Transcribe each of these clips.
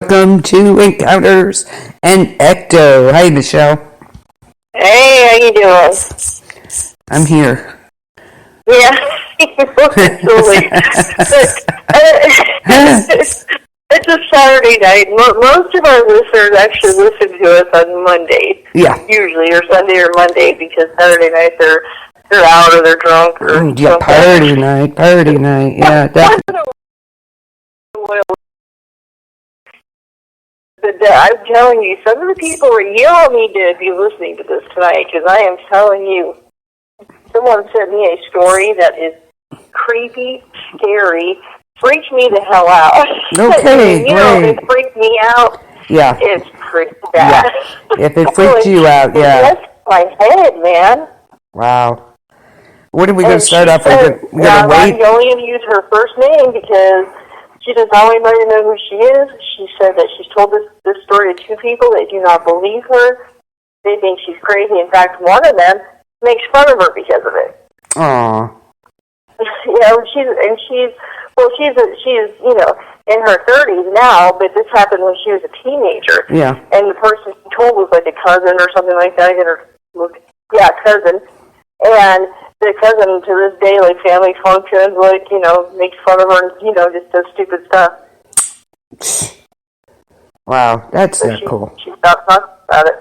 Welcome to Encounters and Ecto. Hi, Michelle. Hey, how you doing? I'm here. Yeah, absolutely. It's a Saturday night. Most of our listeners actually listen to us on Monday. Yeah. Usually, or Sunday or Monday, because Saturday night they're out or they're drunk or Yeah, party night. Yeah, definitely. But I'm telling you, some of the people, you all need to be listening to this tonight, because I am telling you, someone sent me a story that is creepy, scary, freaked me the hell out. Okay, It freaked me out. Yeah. It's pretty bad. Yeah. If it freaked you out, yeah. That's my head, man. Wow. What are we going to start off with? We're going to wait? I'm going to use her first name because she doesn't want anybody to know who she is. She said that she's told this story to two people. They do not believe her. They think she's crazy. In fact, one of them makes fun of her because of it. Aww. She's in her 30s now, but this happened when she was a teenager. Yeah. And the person she told was like a cousin or something like that. Cousin. And the cousin to this day, like family functions, makes fun of her and, just does stupid stuff. Wow, that's not cool. She stopped talking about it.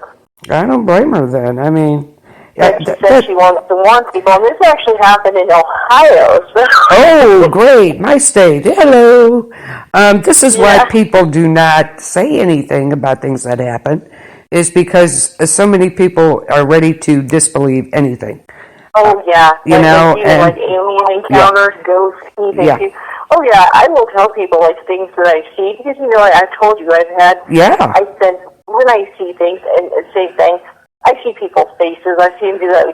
I don't blame her then. I mean... She said she wants to warn people, and this actually happened in Ohio. So. Oh, great. My state. Hello. This is why people do not say anything about things that happen, is because so many people are ready to disbelieve anything. Oh, yeah. And alien encounters, ghosts, anything. Yeah. Oh, yeah, I will tell people, things that I see, because, I told you I've had... Yeah. When I see things and say things, I see people's faces. I see them do that,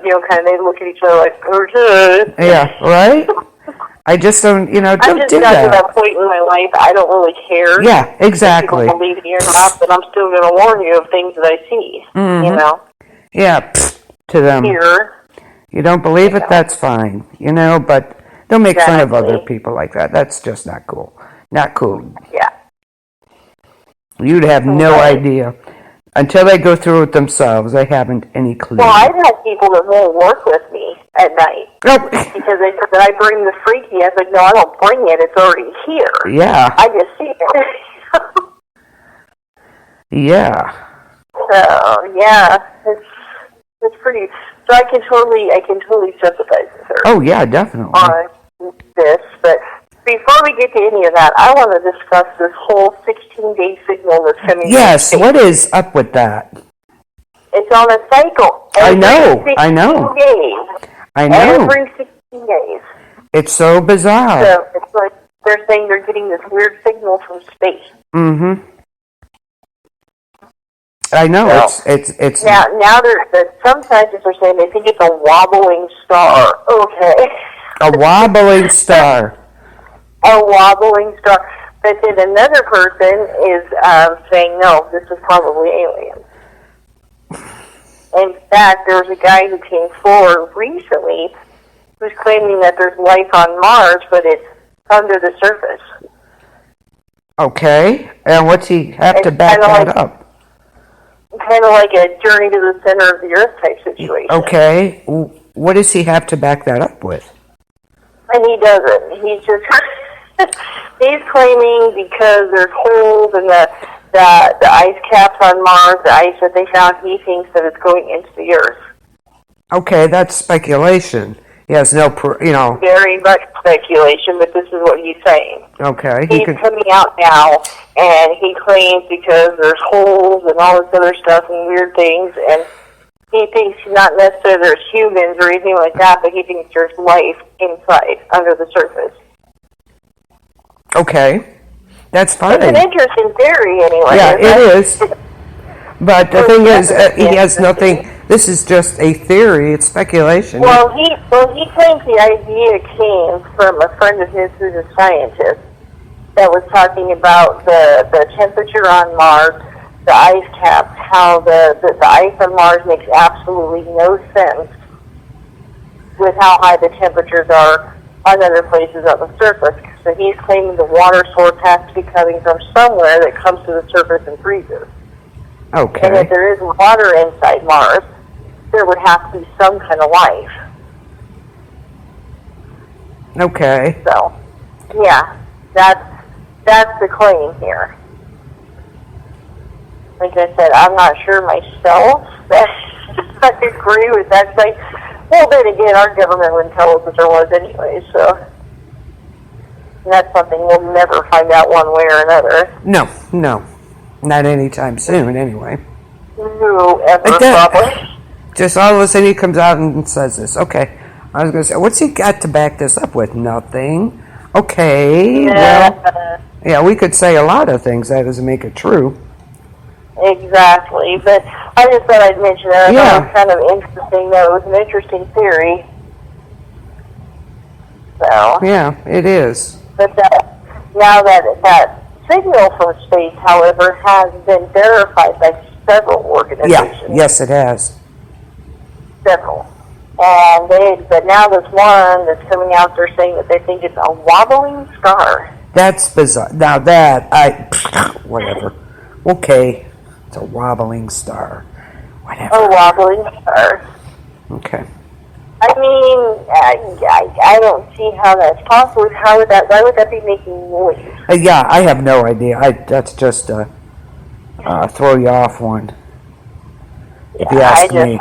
they look at each other like, okay. Yeah, right? I just don't, don't do that. I just got to that point in my life, I don't really care. Yeah, exactly. If people believe me or not, but I'm still going to warn you of things that I see, Yeah, to them. Here. You don't believe it, that's fine, but don't make fun of other people like that. That's just not cool. Not cool. Yeah. You'd have no idea. Until they go through it themselves, they haven't any clue. Well, I've had people that won't work with me at night. Oh. Because they said that I bring the freaky. I was like, no, I don't bring it. It's already here. Yeah. I just see it. Yeah. So, yeah. It's pretty... So I can totally sympathize with her. Oh, yeah, definitely. On this, but... Before we get to any of that, I want to discuss this whole 16-day signal that's coming. Yes, what is up with that? It's on a cycle. I know. Days. I know. Every 16 days. It's so bizarre. So it's like they're saying they're getting this weird signal from space. Mm-hmm. I know. So, it's now some scientists are saying they think it's a wobbling star. Okay. A wobbling star. A wobbling star. But then another person is saying, no, this is probably aliens. In fact, there was a guy who came forward recently who's claiming that there's life on Mars, but it's under the surface. Okay. And what's he have to back that up? Kind of like a journey to the center of the Earth type situation. Okay. What does he have to back that up with? And he doesn't. He's just... He's claiming because there's holes in the ice caps on Mars, the ice that they found, he thinks that it's going into the Earth. Okay, that's speculation. He has no, Very much speculation, but this is what he's saying. Okay. He's coming out now, and he claims because there's holes and all this other stuff and weird things, and he thinks not necessarily there's humans or anything like that, but he thinks there's life inside, under the surface. Okay, that's fine. It's an interesting theory, anyway. Yeah, it is. But the thing is, he has nothing. This is just a theory. It's speculation. Well, he claims the idea came from a friend of his who's a scientist that was talking about the temperature on Mars, the ice caps, how the ice on Mars makes absolutely no sense with how high the temperatures are on other places on the surface. So he's claiming the water source has to be coming from somewhere that comes to the surface and freezes. Okay. And if there is water inside Mars, there would have to be some kind of life. Okay. So, yeah, that's the claim here. Like I said, I'm not sure myself that I agree with that thing. Well, then again, our government wouldn't tell us if there was anyway, so that's something we'll never find out one way or another. No. Not anytime soon, anyway. No, ever, probably. Just all of a sudden he comes out and says this. Okay. I was going to say, what's he got to back this up with? Nothing. Okay. Well, yeah, we could say a lot of things. That doesn't make it true. Exactly. But I just thought I'd mention that. I thought it was kind of interesting, though. It was an interesting theory. So. Yeah, it is. But now that signal from space, however, has been verified by several organizations. Yeah, yes, it has. Several. But now there's one that's coming out there saying that they think it's a wobbling star. That's bizarre. Now whatever. Okay, it's a wobbling star. Whatever. A wobbling star. Okay. I mean, I don't see how that's possible. Why would that be making noise? Yeah, I have no idea. That's just a throw you off one. If you ask me.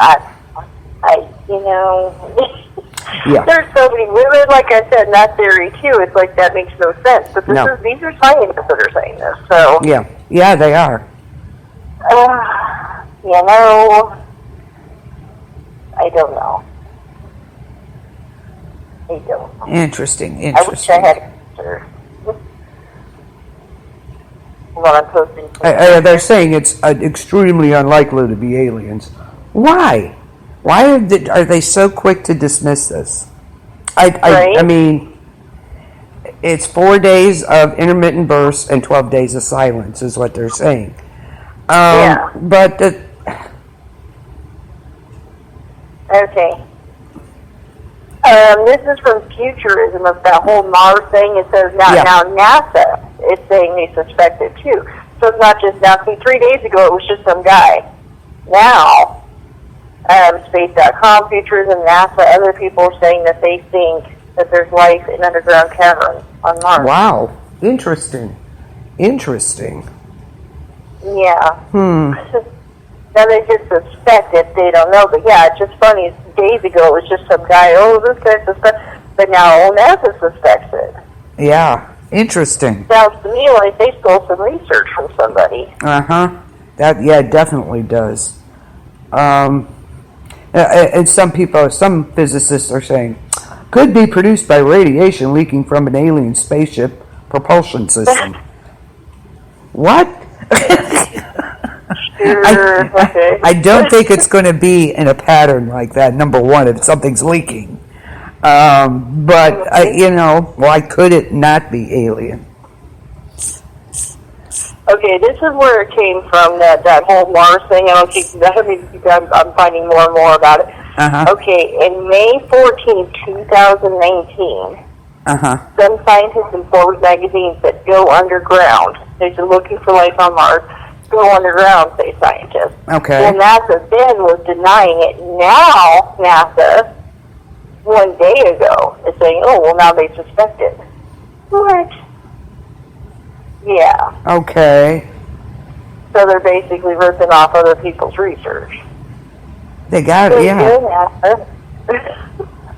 Yeah. There's so many women, like I said, in that theory too. It's like that makes no sense. But these are scientists that are saying this. So yeah, they are. I don't know. Interesting. I wish I had an answer. What I'm posting. They're saying it's extremely unlikely to be aliens. Why? Why are they so quick to dismiss this? I mean, it's 4 days of intermittent bursts and 12 days of silence is what they're saying. But okay. This is from Futurism of that whole Mars thing. It says now NASA is saying they suspect it too. So it's not just now. See, 3 days ago it was just some guy. Now, Space.com, Futurism, NASA, other people are saying that they think that there's life in underground caverns on Mars. Wow, interesting. Yeah. Now they just suspect it. They don't know. But yeah, it's just funny. Days ago, it was just some guy. Oh, this guy suspects. But now NASA suspects it. Yeah, interesting. Sounds to me like they stole some research from somebody. That it definitely does. And some physicists are saying could be produced by radiation leaking from an alien spaceship propulsion system. What? I don't think it's going to be in a pattern like that, number one, if something's leaking. But, why could it not be alien? Okay, this is where it came from, that whole Mars thing. I'm finding more and more about it. Okay, in May 14, 2019, some scientists in Forbes magazine said go underground. They're looking for life on Mars. Go underground, say scientists. Okay. Well, NASA then was denying it. Now, NASA, 1 day ago, is saying, oh, well, now they suspect it. What? Yeah. Okay. So they're basically ripping off other people's research. They got it, yeah. NASA.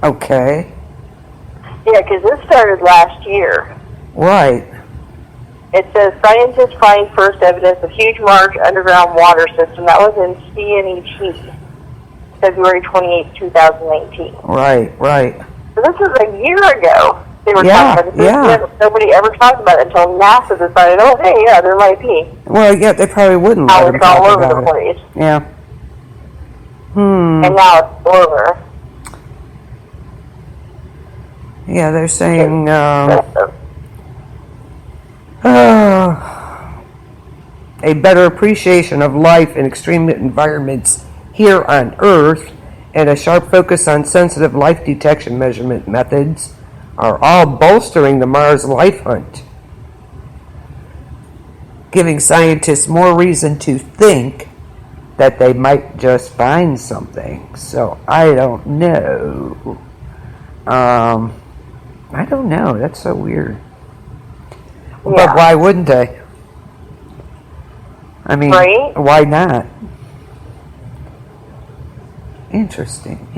Okay. Yeah, because this started last year. Right. It says scientists find first evidence of huge Mars underground water system. That was in CNET, February 28, 2018. Right. So this was a year ago. They were talking about it. Nobody ever talked about it until NASA decided, oh, hey, yeah, there might be. Well, yeah, they probably wouldn't let them talk about it. All over the place. Yeah. And now it's over. Yeah, they're saying... a better appreciation of life in extreme environments here on Earth, and a sharp focus on sensitive life detection measurement methods are all bolstering the Mars life hunt, giving scientists more reason to think that they might just find something. So I don't know. I don't know. That's so weird. Yeah. But why wouldn't they? I mean, right? Why not? Interesting.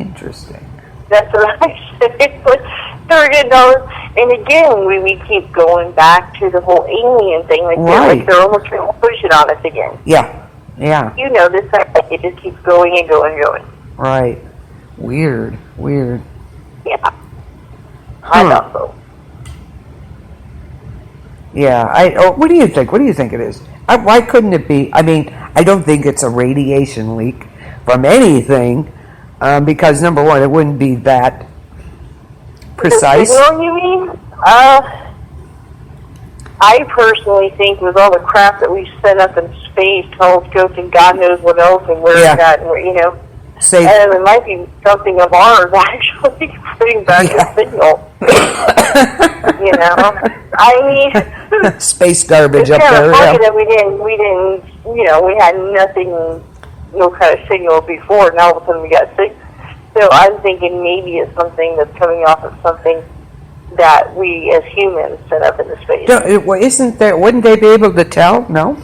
That's what I said. And again, we keep going back to the whole alien thing. Like they're almost trying to push it on us again. Yeah. You know this, it just keeps going and going and going. Right. Weird. Yeah. I thought so. Yeah. What do you think? What do you think it is? Why couldn't it be? I mean, I don't think it's a radiation leak from anything, because number one, it wouldn't be that precise. The signal, you mean? I personally think with all the crap that we've set up in space, telescopes, and God knows what else, and where it's at, and and it might be something of ours actually putting back the signal. I mean, space garbage up there. It's kind of funny that we had nothing, no kind of signal before. Now all of a sudden we got signal. So I'm thinking maybe it's something that's coming off of something that we as humans set up in the space. Isn't there? Wouldn't they be able to tell? No.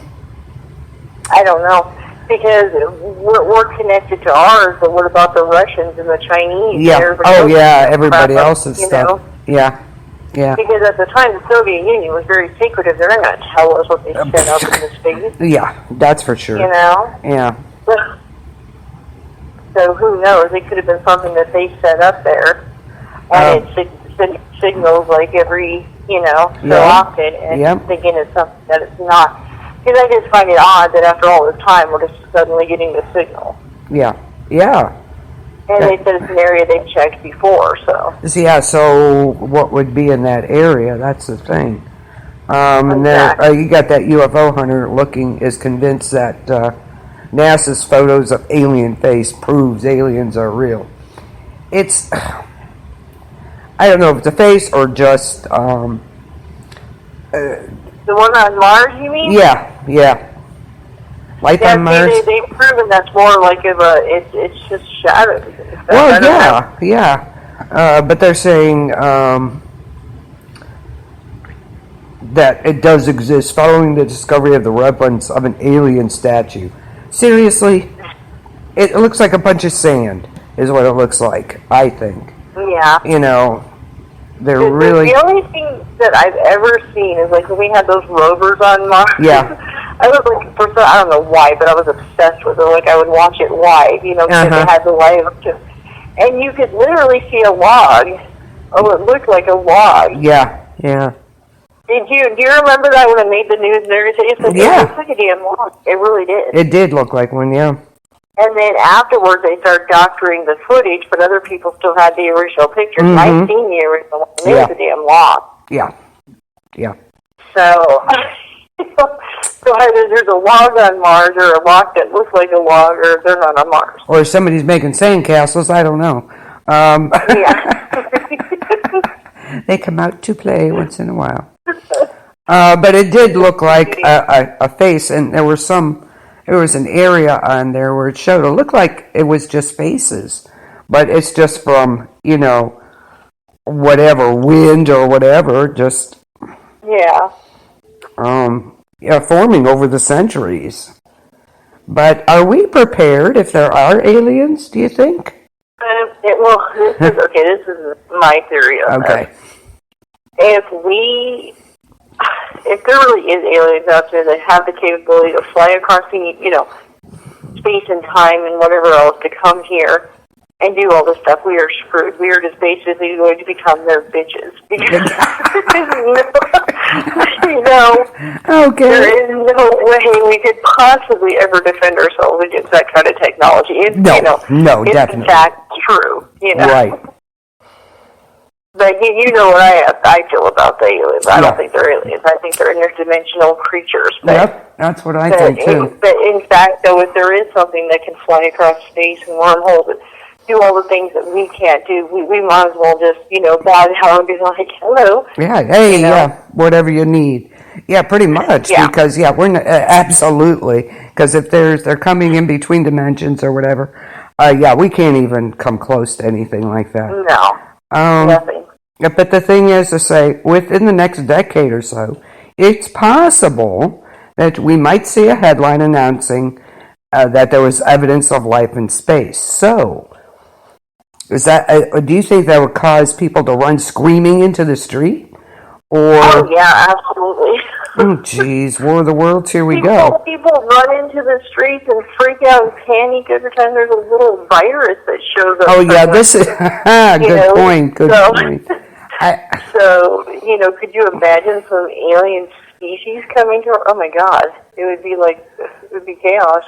I don't know, because we're connected to ours. But what about the Russians and the Chinese? Yeah. Everybody else's stuff. Yeah. Because at the time, the Soviet Union was very secretive. They're not going to tell us what they set up in the space. Yeah, that's for sure. Yeah. So who knows? It could have been something that they set up there, and it signals like every, so often, and I'm thinking it's something that it's not. Because I just find it odd that after all this time, we're just suddenly getting the signal. Yeah. And they said it's an area they've checked before, so. Yeah, so what would be in that area? That's the thing. And then you got that UFO hunter is convinced that NASA's photos of alien face proves aliens are real. It's, I don't know if it's a face or just... the one on Mars, you mean? Yeah. Life on Mars? They've proven that's more like it's just shadows. Well, yeah. But they're saying that it does exist following the discovery of the reference of an alien statue. Seriously? It looks like a bunch of sand, is what it looks like, I think. Yeah. They're really... The only thing that I've ever seen is like when we had those rovers on Mars. Yeah. I was like, first of all, I don't know why, but I was obsessed with it. Like I would watch it live, because it had the live. And you could literally see a log. Oh, it looked like a log. Yeah. Do you remember that when it made the news and everything? It looked like a damn log. It really did. It did look like one, yeah. And then afterwards, they started doctoring the footage, but other people still had the original pictures. Mm-hmm. I've seen the original one. It was a damn log. Yeah. So, either there's a log on Mars or a log that looks like a log, or they're not on Mars. Or somebody's making sandcastles. I don't know. They come out to play once in a while. But it did look like a face, and there was an area on there where it looked like it was just faces, but it's just from, whatever, wind or whatever, just... forming over the centuries. But are we prepared if there are aliens, do you think? This is my theory of it. If there really is aliens out there that have the capability to fly across the, space and time and whatever else to come here and do all this stuff, we are screwed. We are just basically going to become their bitches. Because, Okay. There is no way we could possibly ever defend ourselves against that kind of technology. No, it's definitely. in fact true, Right. But you know what I feel about the aliens. I don't think they're aliens. I think they're interdimensional creatures. Yep, that's what I think too. But in fact, though, if there is something that can fly across space and wormholes, do all the things that we can't do. We might as well just, bow down and be like, hello. Yeah, hey, whatever you need. Yeah, pretty much, because, we're not, absolutely, because if they're coming in between dimensions or whatever, we can't even come close to anything like that. No, nothing. But the thing is to say, within the next decade or so, it's possible that we might see a headline announcing that there was evidence of life in space. So, do you think that would cause people to run screaming into the street? Oh, yeah, absolutely. Oh, jeez, War of the Worlds, here we go. People run into the streets and freak out and panic every time there's a little virus that shows up. Oh, yeah, this is, good point. So, could you imagine some alien species coming to, oh my God, it would be chaos.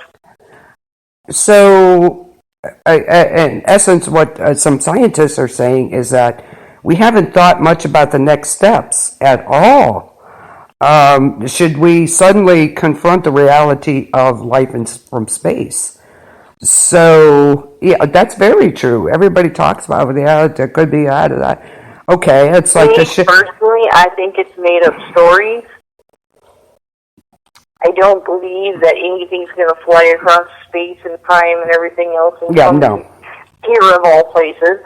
So, in essence, what some scientists are saying is that we haven't thought much about the next steps at all. Should we suddenly confront the reality of life from space? So, yeah, that's very true. Everybody talks about there could be out of that. Okay, it's like personally, I think it's made up stories. I don't believe that anything's going to fly across space and time and everything else. And no. Here of all places,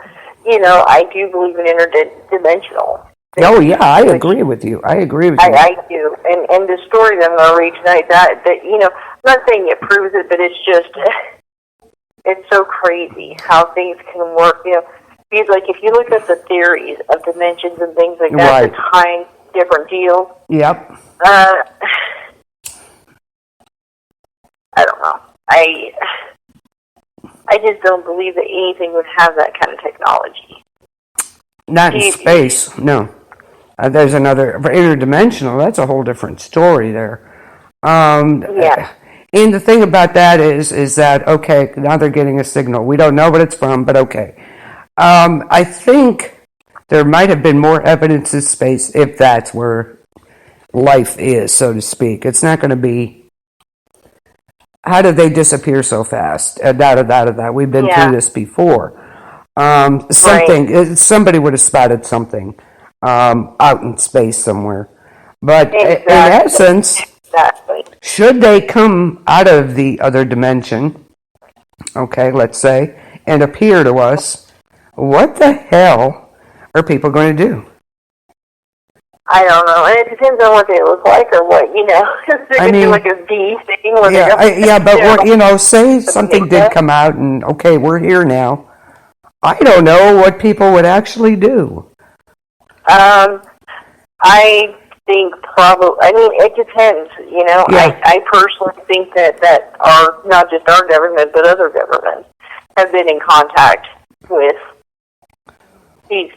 I do believe in interdimensional. Oh yeah, I agree with you. I do, and the story that I'm going to read tonight, that I'm not saying it proves it, but it's just it's so crazy how things can work. Because like if you look at the theories of dimensions and things like that, the time, different deals. Yep. I don't know. I just don't believe that anything would have that kind of technology. Not in space, no. There's another interdimensional. That's a whole different story there. And the thing about that is that okay, now they're getting a signal. We don't know what it's from, but okay. I think there might have been more evidence in space if that's where life is, so to speak. It's not going to be. How did they disappear so fast? That. We've been through this before. Somebody would have spotted something out in space somewhere. But in essence, should they come out of the other dimension, okay, let's say, and appear to us, what the hell are people going to do? I don't know, and it depends on what they look like or what, If they're going to do like a bee thing. But say something did come out and, okay, we're here now. I don't know what people would actually do. I think it depends, I personally think that our, not just our government, but other governments have been in contact with these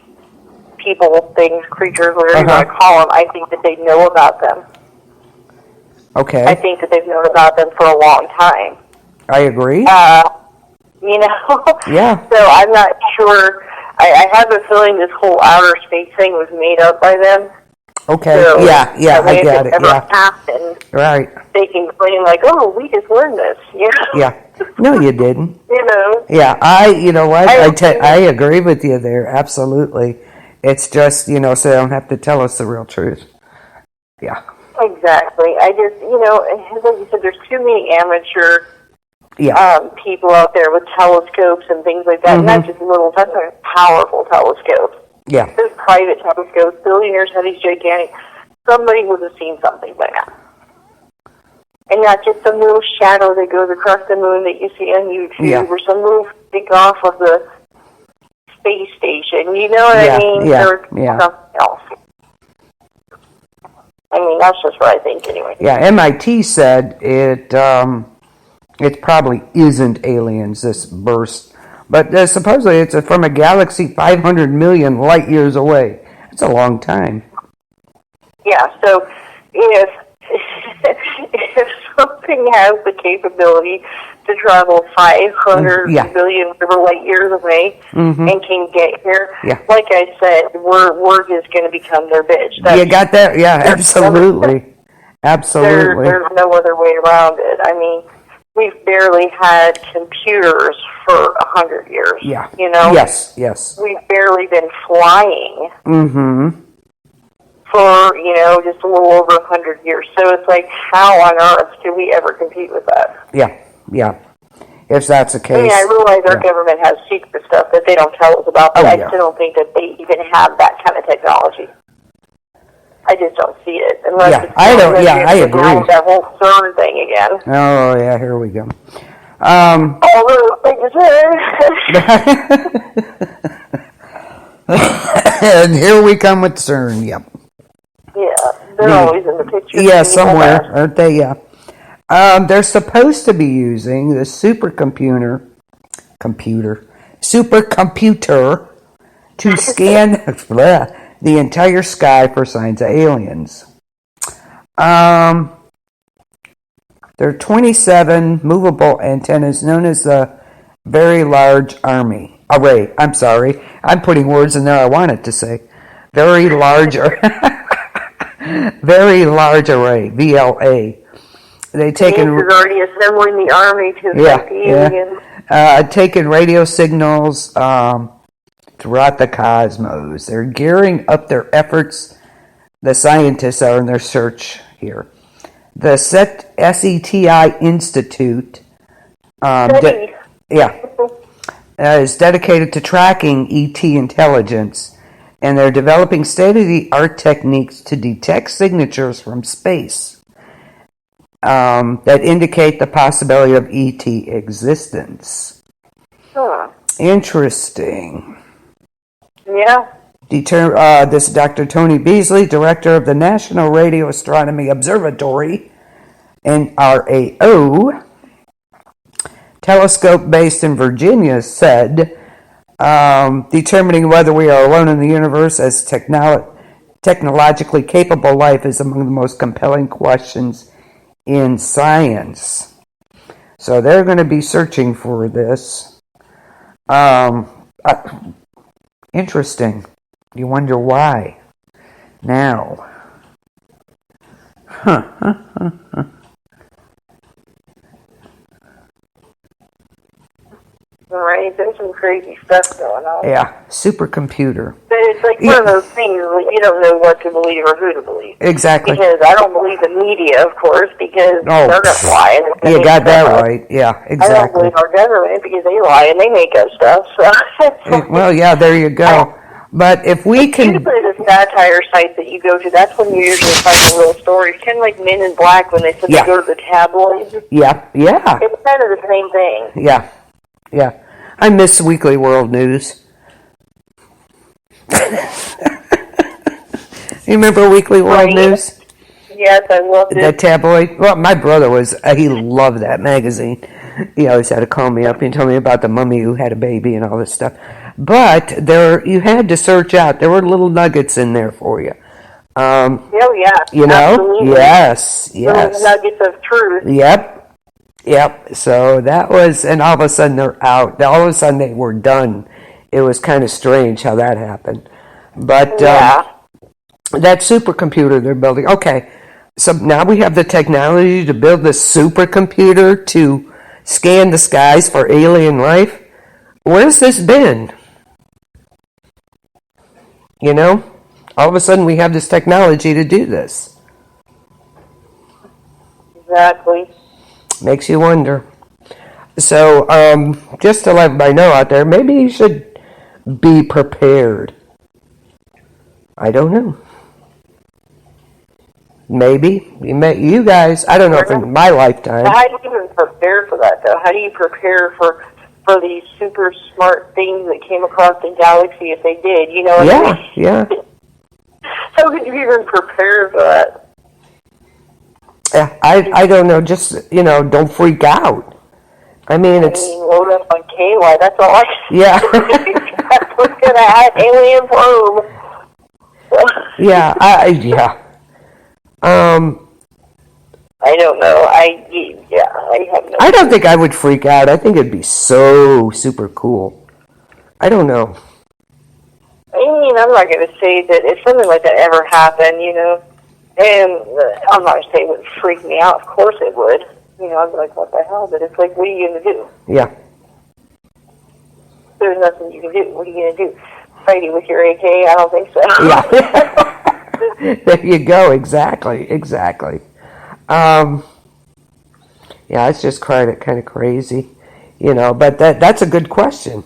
people, things, creatures, whatever you want to call them. I think that they know about them. Okay. I think that they've known about them for a long time. I agree. Yeah. So I'm not sure. I have a feeling this whole outer space thing was made up by them. Okay. So, I get it. Ever happened, right. They can claim like, "Oh, we just learned this." Yeah. No, you didn't. Yeah. I agree with you there. Absolutely. It's just, so they don't have to tell us the real truth. Yeah. Exactly. I just, like you said, there's too many amateur people out there with telescopes and things like that. Mm-hmm. Not just little, that's a powerful telescopes. Yeah. Those private telescopes, billionaires have these gigantic, somebody would have seen something by now. And not just some little shadow that goes across the moon that you see on YouTube or some little stick off of the space station, you know what I mean? Or something else. I mean, that's just what I think anyway. Yeah, MIT said it probably isn't aliens, this burst. But supposedly it's from a galaxy 500 million light years away. That's a long time. Yeah, so if something has the capability to travel 500 billion light years away and can get here, like I said, we're just going to become their bitch. You got that? Yeah, absolutely. Absolutely. There's no other way around it. I mean, we've barely had computers for 100 years. Yeah. You know? Yes. We've barely been flying. Mm-hmm. For, just a little over 100 years. So it's like, how on earth do we ever compete with that? Yeah. If that's the case. I mean, I realize our government has secret stuff that they don't tell us about, but I still don't think that they even have that kind of technology. I just don't see it. Unless I agree. That whole CERN thing again. Oh, yeah, here we go. And here we come with CERN, yep. Yeah, they're always in the picture. Yeah, somewhere, aren't they? Yeah. They're supposed to be using the supercomputer to scan the entire sky for signs of aliens. There are 27 movable antennas known as the Very Large Array. I'm sorry. I'm putting words in there I wanted to say. Very Large Very Large Array, VLA. They've taken already assembling the army to fight the aliens. Taking radio signals throughout the cosmos. They're gearing up their efforts. The scientists are in their search here. The SETI Institute is dedicated to tracking ET intelligence, and they're developing state-of-the-art techniques to detect signatures from space that indicate the possibility of ET existence. Huh. Interesting. Yeah. This Dr. Tony Beasley, director of the National Radio Astronomy Observatory, NRAO, telescope based in Virginia, said, determining whether we are alone in the universe as technologically capable life is among the most compelling questions in science. So they're going to be searching for this. Interesting. You wonder why. Now. Right, there's some crazy stuff going on. Yeah, supercomputer. But it's like one of those things that you don't know what to believe or who to believe. Exactly. Because I don't believe the media, of course, because they're going to lie. You got that right. Yeah, exactly. I don't believe our government because they lie and they make up stuff. So. Well, yeah, there you go. But if we can... Usually the satire sites that you go to, that's when you usually find the real stories. Kind of like Men in Black when they said they go to the tabloids. Yeah. It's kind of the same thing. Yeah. I miss Weekly World News. You remember Weekly World News? Yes, I loved it. That tabloid? Well, my brother he loved that magazine. He always had to call me up and tell me about the mummy who had a baby and all this stuff. But you had to search out. There were little nuggets in there for you. You know? Absolutely. Yes. Little nuggets of truth. Yep. So that was, and all of a sudden they're out. All of a sudden they were done. It was kind of strange how that happened. But that supercomputer they're building. Okay, so now we have the technology to build this supercomputer to scan the skies for alien life. Where's this been? You know? All of a sudden we have this technology to do this. Exactly. Makes you wonder. So, just to let everybody know out there, maybe you should be prepared. I don't know. Maybe. You guys, I don't know if in my lifetime. How do you even prepare for that, though? How do you prepare for these super smart things that came across the galaxy if they did? You know what I mean? Yeah. How could you even prepare for that? Yeah, I don't know. Just, don't freak out. I mean, load up on KY. That's all I can Yeah. That's what's going to have alien probe. Yeah. I don't know. I have no. I don't think I would freak out. I think it'd be so super cool. I don't know. I mean, I'm not going to say that if something like that ever happened, and I'm not going to say it would freak me out. Of course it would. I'd be like, what the hell? But it's like, what are you going to do? Yeah. There's nothing you can do. What are you going to do? Fight it with your AK? I don't think so. Yeah. There you go. Exactly. Yeah, it's just kind of crazy, but that's a good question.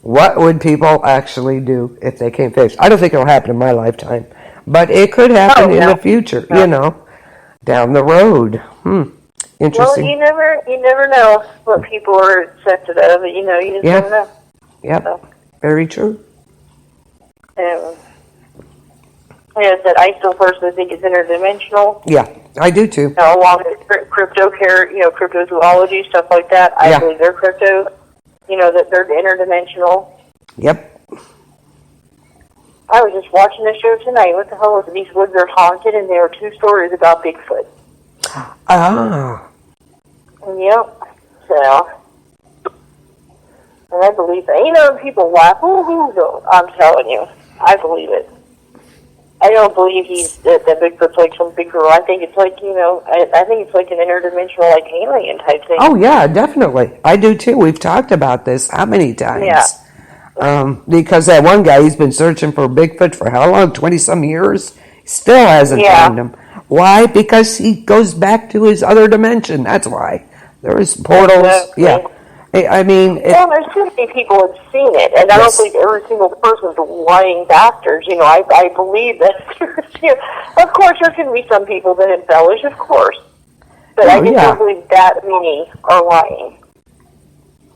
What would people actually do if they came face? I don't think it'll happen in my lifetime, but it could happen in the future, down the road. Interesting. Well, you never know what people are sensitive of. You just never know. Yep. So. Very true. Like I said, I still personally think it's interdimensional. Yeah, I do too. Along with cryptozoology, stuff like that. I believe they're crypto. That they're interdimensional. Yep. I was just watching the show tonight. What the hell was it? These woods are haunted, and there are 2 stories about Bigfoot. Ah. Yep. So, and I believe that. People laugh. I'm telling you, I believe it. I don't believe that Bigfoot's like some big girl. I think it's like, I think it's like an interdimensional, like alien type thing. Oh, yeah, definitely. I do too. We've talked about this how many times? Yeah. Because that one guy, he's been searching for Bigfoot for how long? 20-some years? Still hasn't found him. Why? Because he goes back to his other dimension. That's why. There's portals. Exactly. Yeah. I mean... there's too many people have seen it, and I don't believe every single person's lying bastards. I believe that. Of course, there can be some people that embellish, of course. But I just don't believe that many are lying.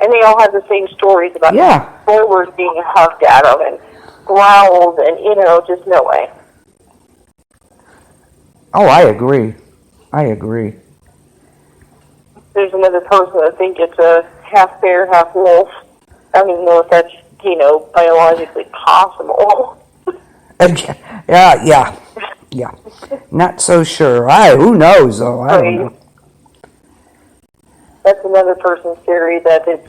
And they all have the same stories about spoilers being hugged at them and growls and, just no way. Oh, I agree. There's another person that thinks it's a half bear, half wolf. I don't even know if that's, biologically possible. Yeah. Not so sure. Who knows, though? I don't know. That's another person's theory that it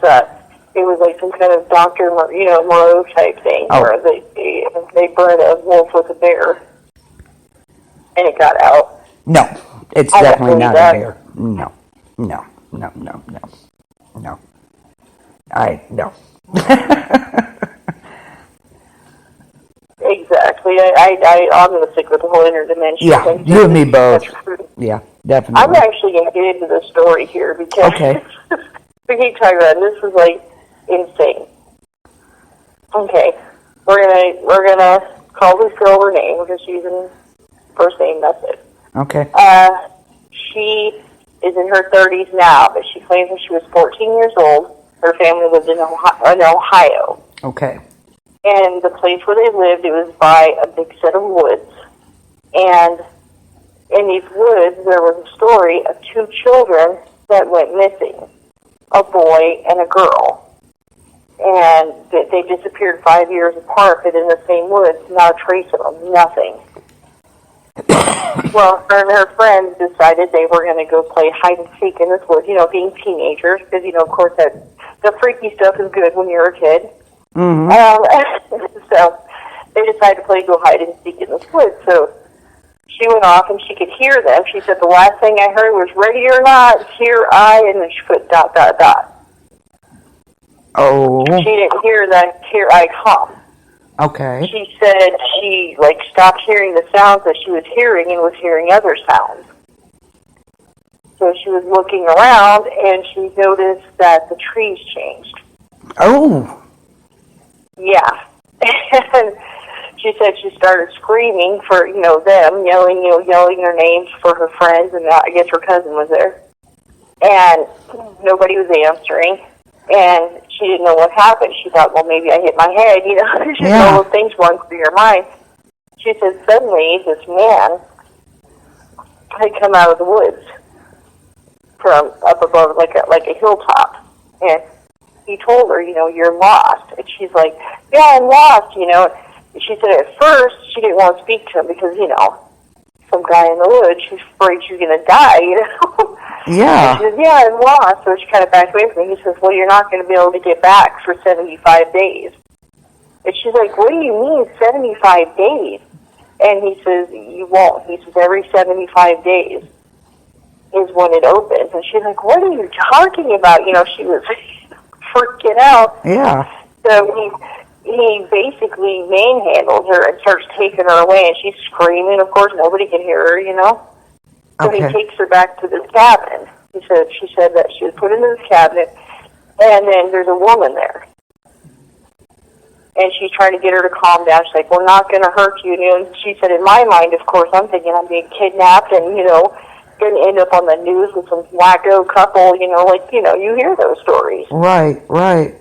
was like some kind of Dr. Moreau type thing where they bred a wolf with a bear, and it got out. No, it's definitely not a bear. No. No. Exactly. I'm going to stick with the whole interdimensional thing. Yeah, you and me both. Yeah, definitely. I'm actually going to get into the story here because we keep talking about it. This is like insane. Okay, we're gonna call this girl her name. We're just using first name. That's it. Okay. She is in her 30s now, but she claims when she was 14 years old, her family lived in Ohio. Okay. And the place where they lived, it was by a big set of woods. And in these woods, there was a story of 2 children that went missing, a boy and a girl. And they disappeared 5 years apart, but in the same woods, not a trace of them, nothing. Well, her and her friends decided they were going to go play hide and seek in this woods, being teenagers, because, of course, the freaky stuff is good when you're a kid. Mm-hmm. So they decided to go hide and seek in this woods. So she went off and she could hear them. She said, the last thing I heard was, ready or not, here I, and then she put ... Oh. She didn't hear that, here I come. Okay. She said she, stopped hearing the sounds that she was hearing and was hearing other sounds. So she was looking around, and she noticed that the trees changed. Oh. Yeah. And she said she started screaming for, them, yelling their names for her friends, and I guess her cousin was there. And nobody was answering. And she didn't know what happened. She thought, well, maybe I hit my head, Just all those things run through your mind. She said suddenly this man had come out of the woods from up above, like a hilltop. And he told her, you're lost. And she's like, yeah, I'm lost, And she said at first she didn't want to speak to him because, some guy in the woods, she's afraid she's going to die, Yeah. And she says, yeah, I'm lost. So she kind of backed away from me. He says, well, you're not going to be able to get back for 75 days. And she's like, what do you mean 75 days? And he says, you won't. He says, every 75 days, is when it opens. And she's like, what are you talking about? You know, she was freaking out. Yeah. So he basically manhandles her and starts taking her away, and she's screaming. Of course, nobody can hear her, you know. So Okay. he takes her back to this cabin. She said that she was put into this cabinet, and then there's a woman there. And she's trying to get her to calm down. She's like, we're not going to hurt you. You know, and she said, in my mind, of course, I'm thinking I'm being kidnapped and, you know, going to end up on the news with some wacko couple, you know, like, you know, you hear those stories. Right, right.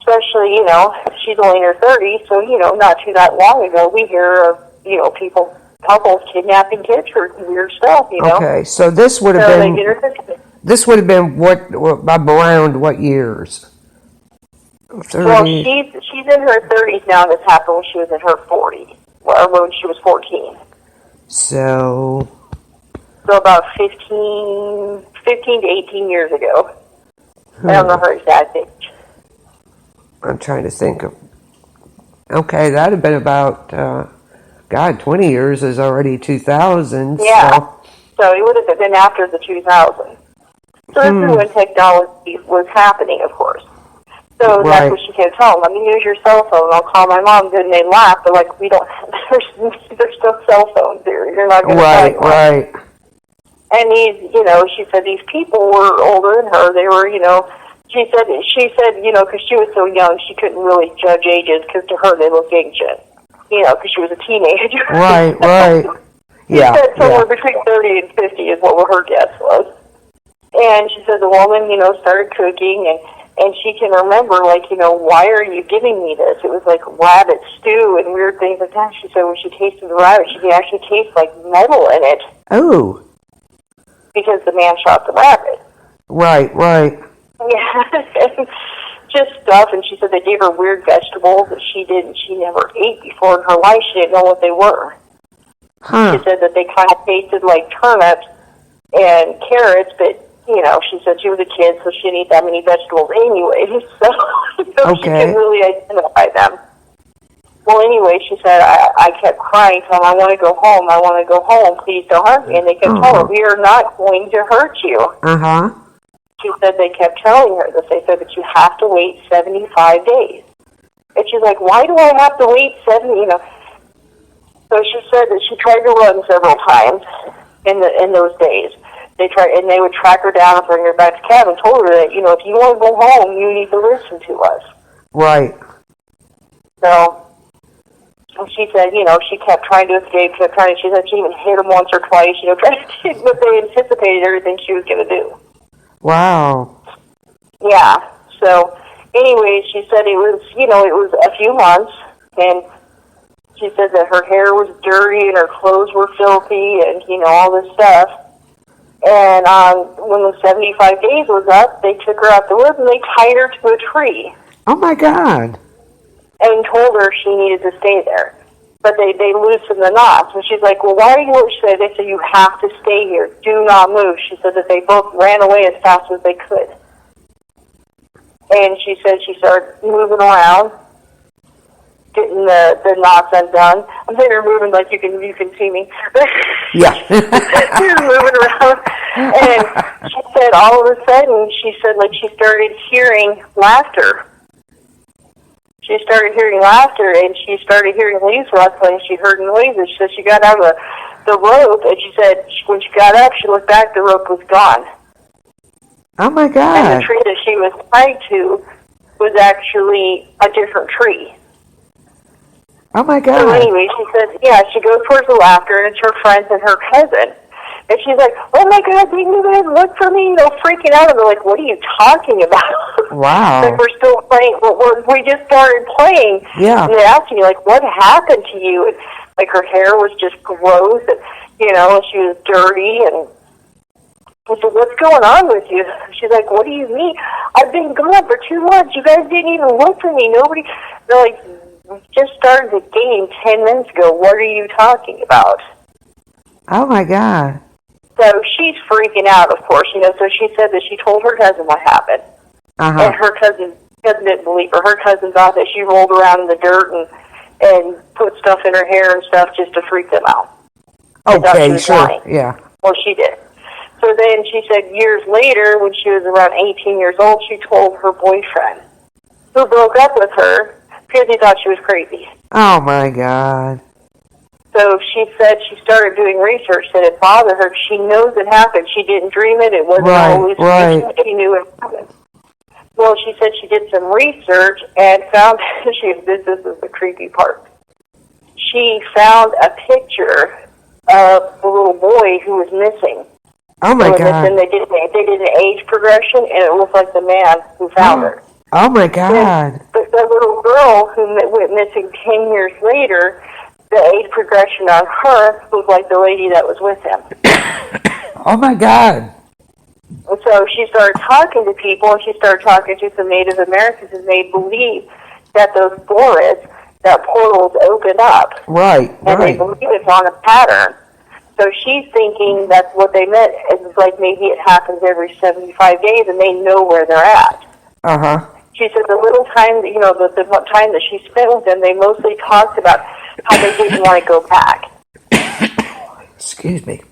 Especially, you know, she's only in her 30s, so, you know, not too that long ago, we hear of, you know, couples kidnapping kids for weird stuff, you know. Okay, so this would have been, what, around what years? 30. Well, she's in her 30s now. This happened when she was in her 40s, or when she was 14. So about 15 to 18 years ago. I don't know her exact age. I'm trying to think of. Okay, that'd have been about, 20 years is already 2000. Yeah. So it would have been after the 2000. So this is when technology was happening, of course. So that's what she kept telling them. Let me use your cell phone. I'll call my mom. And they laugh. They're like, we don't. There's no cell phones here. You're not going to find one. Right. And these, you know, she said these people were older than her. They were, you know, she said, you know, because she was so young, she couldn't really judge ages because to her they looked ancient. You know, because she was a teenager. Right. Yeah. She said somewhere between 30 and 50 is what her guess was. And she said the woman, you know, started cooking and she can remember, like, you know, why are you giving me this? It was like rabbit stew and weird things like that. She said when she tasted the rabbit, she could actually taste, like, metal in it. Oh. Because the man shot the rabbit. Right. Yeah. Just stuff. And she said they gave her weird vegetables that she never ate before in her life. She didn't know what they were. Huh. She said that they kind of tasted like turnips and carrots, but you know, she said she was a kid, so she didn't eat that many vegetables anyway, so she couldn't really identify them. Well, anyway, she said, I kept crying, telling them, I want to go home, please don't hurt me. And they kept telling her, we are not going to hurt you. Uh-huh. She said they kept telling her that they said that you have to wait 75 days. And she's like, why do I have to wait 70, you know? So she said that she tried to run several times in those days. They would track her down and bring her back to camp and told her that, you know, if you want to go home, you need to listen to us. Right. So she said, you know, she kept trying to escape, she said she even hit them once or twice, you know, but they anticipated everything she was going to do. Wow. Yeah. So anyway, she said it was a few months, and she said that her hair was dirty and her clothes were filthy and, you know, all this stuff. And when the 75 days was up, they took her out the woods and they tied her to a tree. Oh, my God. And told her she needed to stay there. But they loosened the knots. And she's like, well, why are you? She said, they said, you have to stay here. Do not move. She said that they both ran away as fast as they could. And she said she started moving around, getting the knots undone. I'm saying they're moving like you can see me. Yeah. They're moving around. And she said all of a sudden, she said like she started hearing laughter. She started hearing laughter, and she started hearing leaves rustling. She heard noises. She said she got out of the rope, and she said when she got up, she looked back, the rope was gone. Oh, my God. And the tree that she was tied to was actually a different tree. Oh, my God. So anyway, she said, yeah, she goes towards the laughter, and it's her friends and her cousin. And she's like, oh, my God, didn't you guys look for me? You know, freaking out. And they're like, what are you talking about? Wow. Like, we're still playing. We just started playing. Yeah. And they're asking me, like, what happened to you? And, like, her hair was just gross, and, you know, and she was dirty. And I said, what's going on with you? She's like, what do you mean? I've been gone for 2 months. You guys didn't even look for me. Nobody. They're like, we just started the game 10 minutes ago. What are you talking about? Oh, my God. So she's freaking out, of course, you know. So she said that she told her cousin what happened. Uh-huh. And her cousin didn't believe her. Her cousin thought that she rolled around in the dirt and put stuff in her hair and stuff just to freak them out. Okay, sure, lying. Yeah. Well, she did. So then she said years later, when she was around 18 years old, she told her boyfriend, who broke up with her because he thought she was crazy. Oh, my God. So she said she started doing research that it bothered her. She knows it happened. She didn't dream it. It wasn't a hallucination. Right. She knew it happened. Well, she said she did some research and found, this is the creepy part. She found a picture of the little boy who was missing. Oh, my God. And they did an age progression, and it looked like the man who found her. Oh, my God. But the little girl who went missing 10 years later, the age progression on her looked like the lady that was with him. Oh, my God. And so she started talking to people, and she started talking to some Native Americans, and they believe that those forests, that portals open up. Right, and they believe it's on a pattern. So she's thinking that's what they meant. It's like maybe it happens every 75 days, and they know where they're at. Uh-huh. She said the little time, the time that she spent with them, they mostly talked about how they didn't want to go back. Excuse me.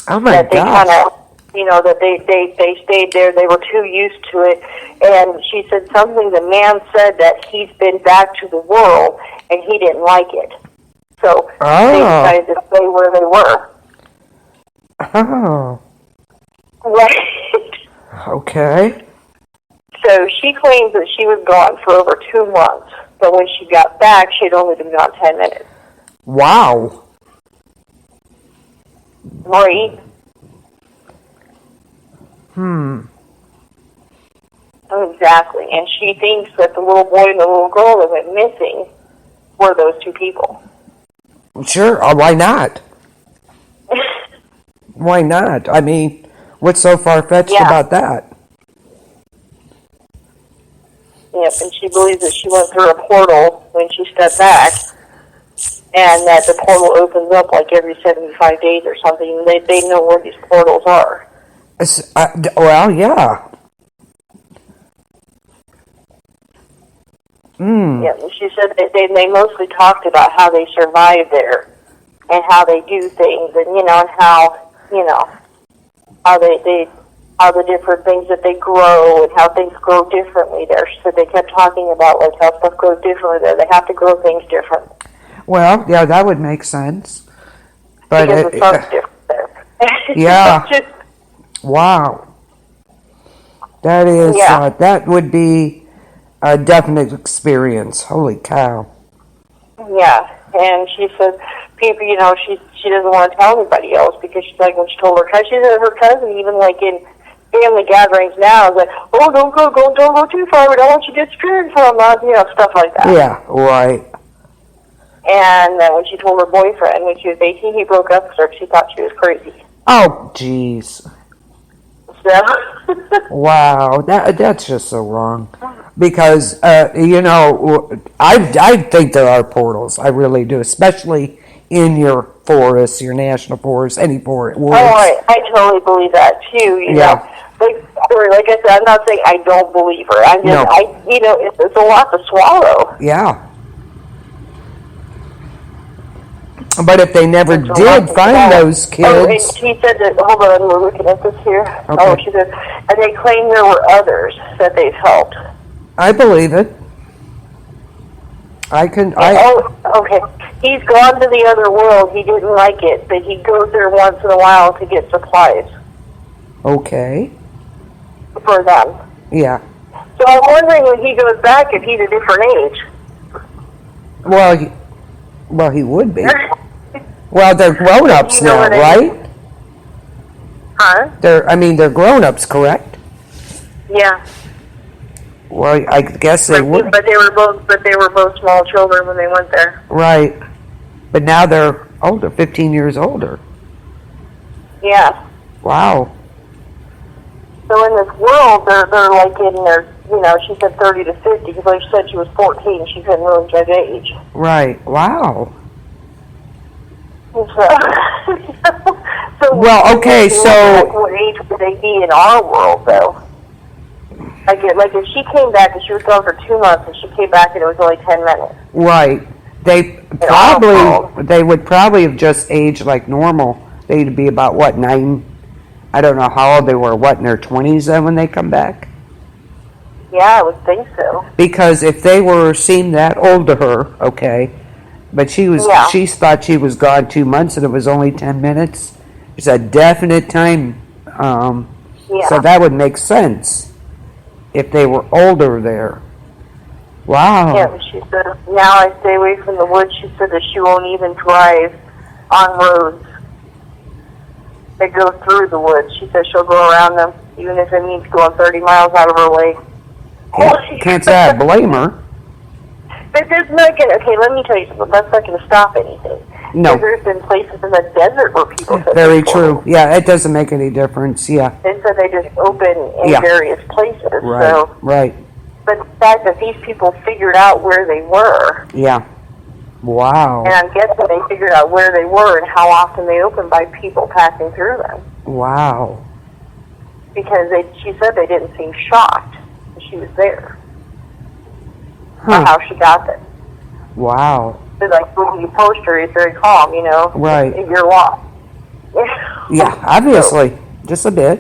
Oh, my that they gosh. kind of, that they stayed there. They were too used to it. And she said something, the man said that he's been back to the world, and he didn't like it. So they decided to stay where they were. Oh. Right. Okay. So she claims that she was gone for over 2 months, but when she got back, she had only been gone 10 minutes. Wow. Right? Exactly. And she thinks that the little boy and the little girl that went missing were those two people. Sure. Why not? Why not? I mean, what's so far-fetched about that? Yep, and she believes that she went through a portal when she stepped back, and that the portal opens up like every 75 days or something. They know where these portals are. Well, yeah. Yeah, and she said that they mostly talked about how they survive there, and how they do things, and and how how the different things that they grow and how things grow differently there. So they kept talking about like how stuff grows differently there. They have to grow things different. Well, yeah, that would make sense. But because the sun's different there. Yeah. Wow. That is that would be a definite experience. Holy cow. Yeah, and she says people, she doesn't want to tell anybody else because she's like, when she told her cousin, she said her cousin, even like in family gatherings now, is like, oh, don't go too far, we don't want you disappearing from us, stuff like that. Yeah, right. And then when she told her boyfriend, when she was 18, he broke up with her because he thought she was crazy. Oh, jeez. So. Wow, that's just so wrong. Because, I think there are portals. I really do, especially in your forests, your national forests, any forest. Oh, I totally believe that, too, you know. Like I said, I'm not saying I don't believe her. I'm just, it's a lot to swallow. Yeah. But if they never did find those kids... Oh, and she said that, hold on, we're looking at this here. Okay. Oh, she said, and they claim there were others that they've helped. I believe it. Oh, okay. He's gone to the other world. He didn't like it, but he goes there once in a while to get supplies. Okay. For them. Yeah. So I'm wondering when he goes back if he's a different age. Well, he would be. Well, they're grown-ups now, right? Huh? They're grown-ups, correct? Yeah. Well, I guess they would. But they were both small children when they went there. Right. But now they're older, 15 years older. Yeah. Wow. So in this world, they're like in their, she said 30 to 50, because like she said she was 14, she couldn't really judge age. Right. Wow. So well, okay, so... What age would they be in our world, though? Like if she came back and she was gone for 2 months and she came back and it was only 10 minutes. Right. They would probably have just aged like normal. They'd be about, 9? I don't know how old they were. What, in their 20s then when they come back? Yeah, I would think so. Because if they seemed that old to her, okay, but she thought she was gone 2 months and it was only 10 minutes. It's a definite time. So that would make sense if they were older there. Wow. Yeah, she said, now I stay away from the woods. She said that she won't even drive on roads that go through the woods. She said she'll go around them, even if it means going 30 miles out of her way. Can't say I blame her. But there's not going to, okay, let me tell you something. That's not going to stop anything. No. There's been places in the desert where people said very true. Yeah, it doesn't make any difference. Yeah. They said they just open in various places. Right. So, right. but the fact that these people figured out where they were. Yeah. Wow. And I'm guessing they figured out where they were and how often they opened by people passing through them. Wow. Because she said they didn't seem shocked when she was there. Huh. Or how she got there. Wow. But like when you post her, it's very calm, you know. Right. You're lost. Yeah, obviously. Just a bit.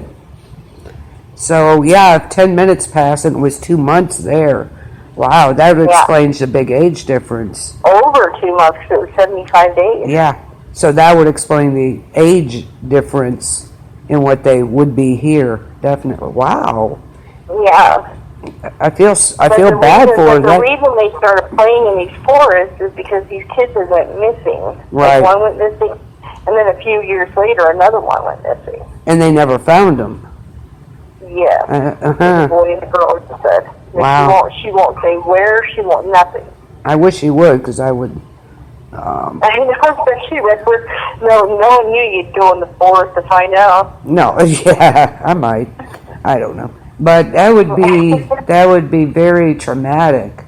So, yeah, if 10 minutes passed and it was 2 months there. Wow, that explains the big age difference. Over 2 months, because it was 75 days. Yeah, so that would explain the age difference in what they would be here, definitely. Wow. Yeah. I feel bad for the that. reason they started playing in these forests is because these kids went missing. Right. Like one went missing, and then a few years later, another one went missing. And they never found them. Yeah. Uh-huh. The boy and the girl just said. Wow. She won't say where. She won't nothing. I wish he would, because I would. I know, especially with knowing you'd go in the forest to find out. No, yeah, I might. I don't know. But that would be very traumatic.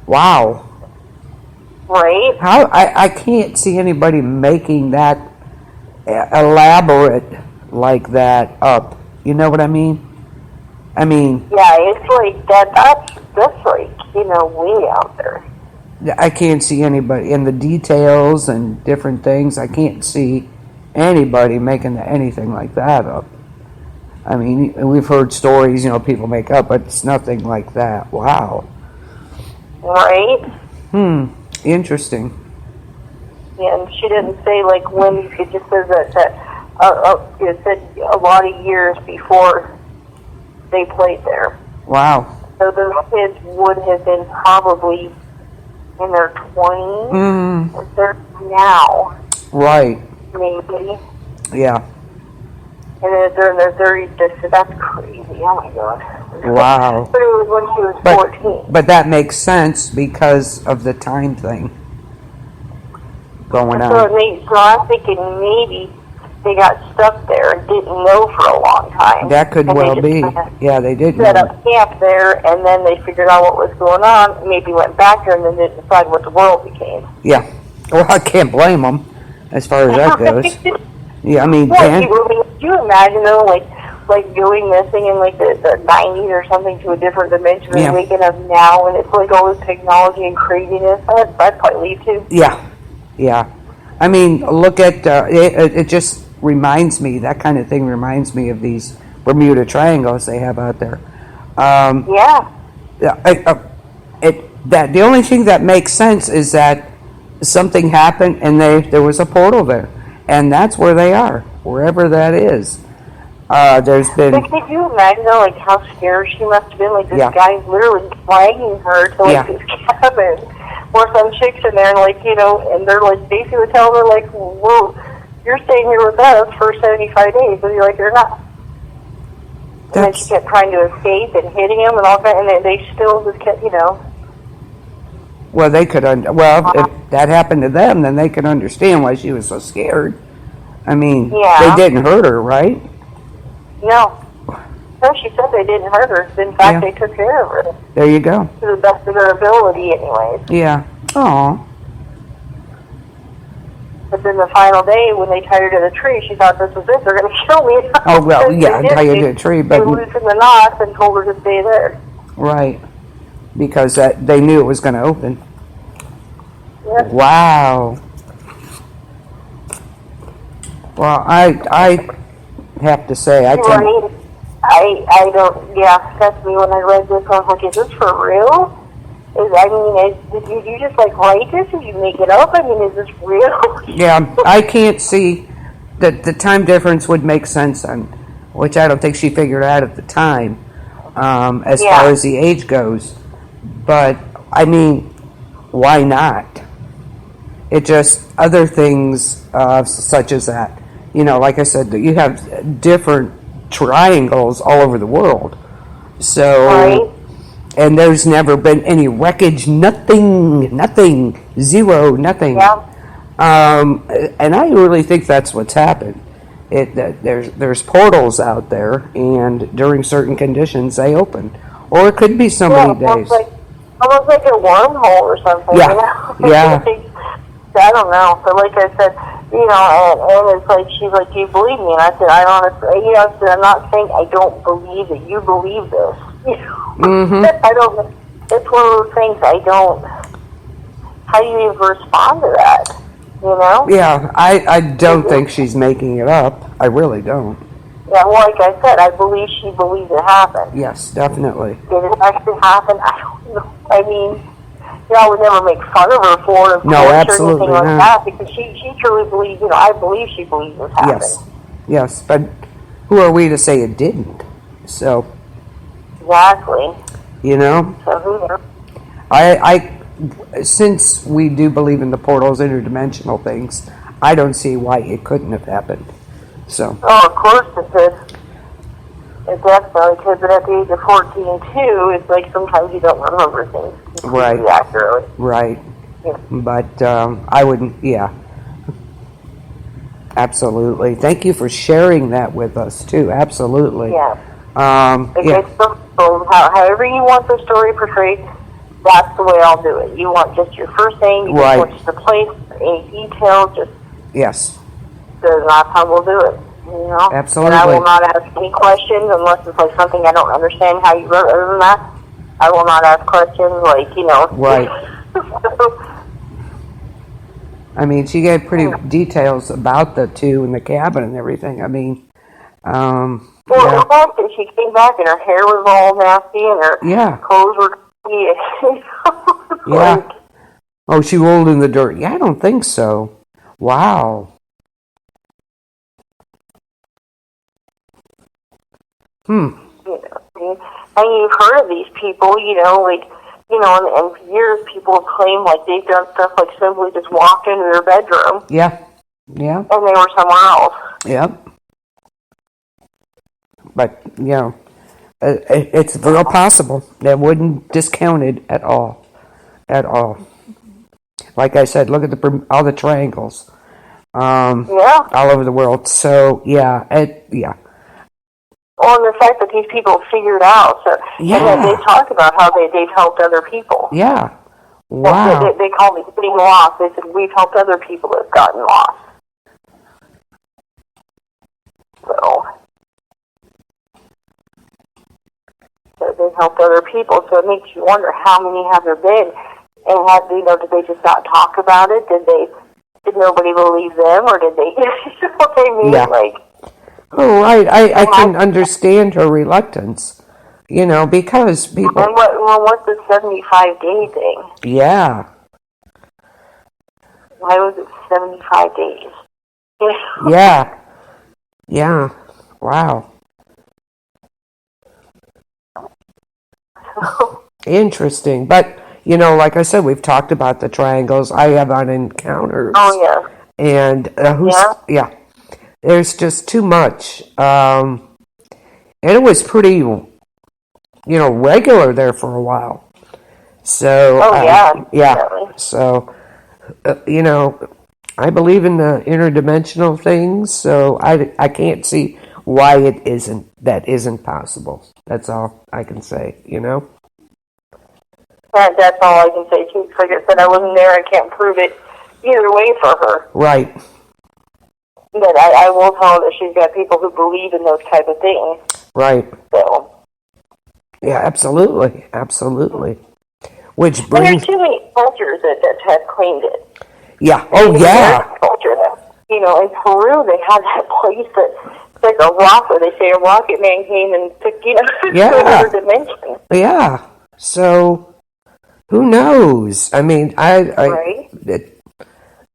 Wow. Right? How I can't see anybody making that elaborate like that up. You know what I mean? I mean. Yeah, it's like that's like, way out there. I can't see anybody in the details and different things. I can't see anybody making anything like that up. I mean, we've heard stories, people make up, but it's nothing like that. Wow. Right? Interesting. Yeah, and she didn't say, like, when. It just says that it said a lot of years before they played there. Wow. So those kids would have been probably in their 20s or 30s now. Right. Maybe. Yeah. And then they're in their 30s. That's crazy. Oh, my God. Wow. But it was when she was 14. But that makes sense because of the time thing going on. So I'm thinking maybe they got stuck there and didn't know for a long time. That could well be. Yeah, they did set up camp there, and then they figured out what was going on, maybe went back there, and then didn't decide what the world became. Yeah. Well, I can't blame them as far as that goes. Yeah, I mean, could you imagine, though, like going missing in, like, the 90s or something to a different dimension and waking up now, and it's, like, all this technology and craziness? I'd probably leave, too. Yeah. Yeah. I mean, look at, it just reminds me, that kind of thing reminds me of these Bermuda Triangles they have out there. Yeah. The only thing that makes sense is that something happened and there was a portal there. And that's where they are, wherever that is. There's been. Like, could you imagine, though, like, how scared she must have been? Like, this guy's literally dragging her to, like, this cabin where some chicks in there, and, like, and they're, like, basically telling her, like, whoa, you're staying here with us for 75 days. And you're like, you're not. And then she kept trying to escape and hitting him and all that, and they still just kept, Well, they could. If that happened to them, then they could understand why she was so scared. I mean, they didn't hurt her, right? No. No, she said they didn't hurt her. In fact, they took care of her. There you go. To the best of their ability, anyways. Yeah. Aw. But then the final day, when they tied her to the tree, she thought this was it. They're going to kill me. Oh, well, yeah, tie you to a tree. But they loosened the knots and told her to stay there. Right. Because they knew it was going to open. Yep. Wow. Well, have to say. Right. I don't, yeah, that's me when I read this. I was like, is this for real? Did you just like write this? Did you make it up? I mean, is this real? Yeah, I can't see that the time difference would make sense on, which I don't think she figured out at the time, as far as the age goes. But, I mean, why not? It just, other things such as that. You know, like I said, you have different triangles all over the world. So, Right. and there's never been any wreckage, nothing, zero, nothing. Yeah. And I really think that's what's happened. There's portals out there, and during certain conditions they open, or it could be so many days. Almost like a wormhole or something. Yeah. You know? Yeah. I don't know. But like I said, you know, and it's like she's like, "Do you believe me?" And I said, "I honestly, you know, I said, I'm not saying I don't believe that you believe this. You know, I don't. It's one of those things I don't. How do you even respond to that? You know? Yeah, I don't think she's making it up. I really don't. Yeah, well, like I said, I believe she believes it happened. Yes, definitely. Did it actually happen? I don't know. I mean, you know, I would never make fun of her for it, No, absolutely or anything like not. that, because she truly believes, you know, I believe she believes this happened. Yes, but who are we to say it didn't? So, Exactly. you know, So who knows? since we do believe in the portals, interdimensional things, I don't see why it couldn't have happened. So. Oh, of course it did. It definitely could, but at the age of 14, too, it's like sometimes you don't remember things Right. accurately. Right. Yeah. But I wouldn't, yeah. Absolutely. Thank you for sharing that with us, too. Absolutely. Yeah. Yeah. However you want the story portrayed, that's the way I'll do it. You want just your first name, you Right. just want just the place, any details, just Yes. that's how we'll do it. You know? Absolutely. And I will not ask any questions unless it's like something I don't understand how you wrote. Other than that, I will not ask questions like, you know. Right. I mean, she gave pretty details about the two in the cabin and everything. I mean, Well, yeah. the fact that she came back and her hair was all nasty and her Yeah. clothes were Yeah. Oh, she rolled in the dirt. Yeah, I don't think so. Wow. You know, and you've heard of these people, you know, like, you know, and for years people have claimed like they've done stuff like simply just walked into their bedroom Yeah. Yeah. and they were somewhere else. Yep. But, you know, it's real possible. That wouldn't discount it at all. At all. Like I said, look at all the triangles. Yeah. All over the world. So, yeah. Yeah. Well, and the fact that these people figured out, so, Yeah. and then they talk about how they've helped other people. Yeah. Well, Wow. they call it getting lost. They said, we've helped other people that have gotten lost. So they've helped other people, so it makes you wonder how many have there been, and did they just not talk about it? Did nobody believe them, or did they? You know what I mean? Yeah. Like, Oh, right. I can understand her reluctance, you know, because people. and what's the 75-day thing? Yeah. Why was it 75 days? Yeah. Yeah. Wow. Interesting. But, you know, like I said, we've talked about the triangles. I have on encounters. Oh, yeah. And yeah. There's just too much. And it was pretty, you know, regular there for a while. So, Oh, yeah. yeah. Definitely. So, you know, I believe in the interdimensional things, so I can't see why that isn't possible. That's all I can say, you know? That's all I can say, too. Like I said, I wasn't there. I can't prove it either way for her. Right. But I will tell her that she's got people who believe in those type of things. Right. So. Yeah, absolutely. Absolutely. Which And brings... there's too many cultures that have claimed it. Yeah. Oh, yeah. Culture that, you know, in Peru, they had that place like a rocket. They say a rocket man came and took, to another dimension. Yeah. So, who knows? I mean, Right?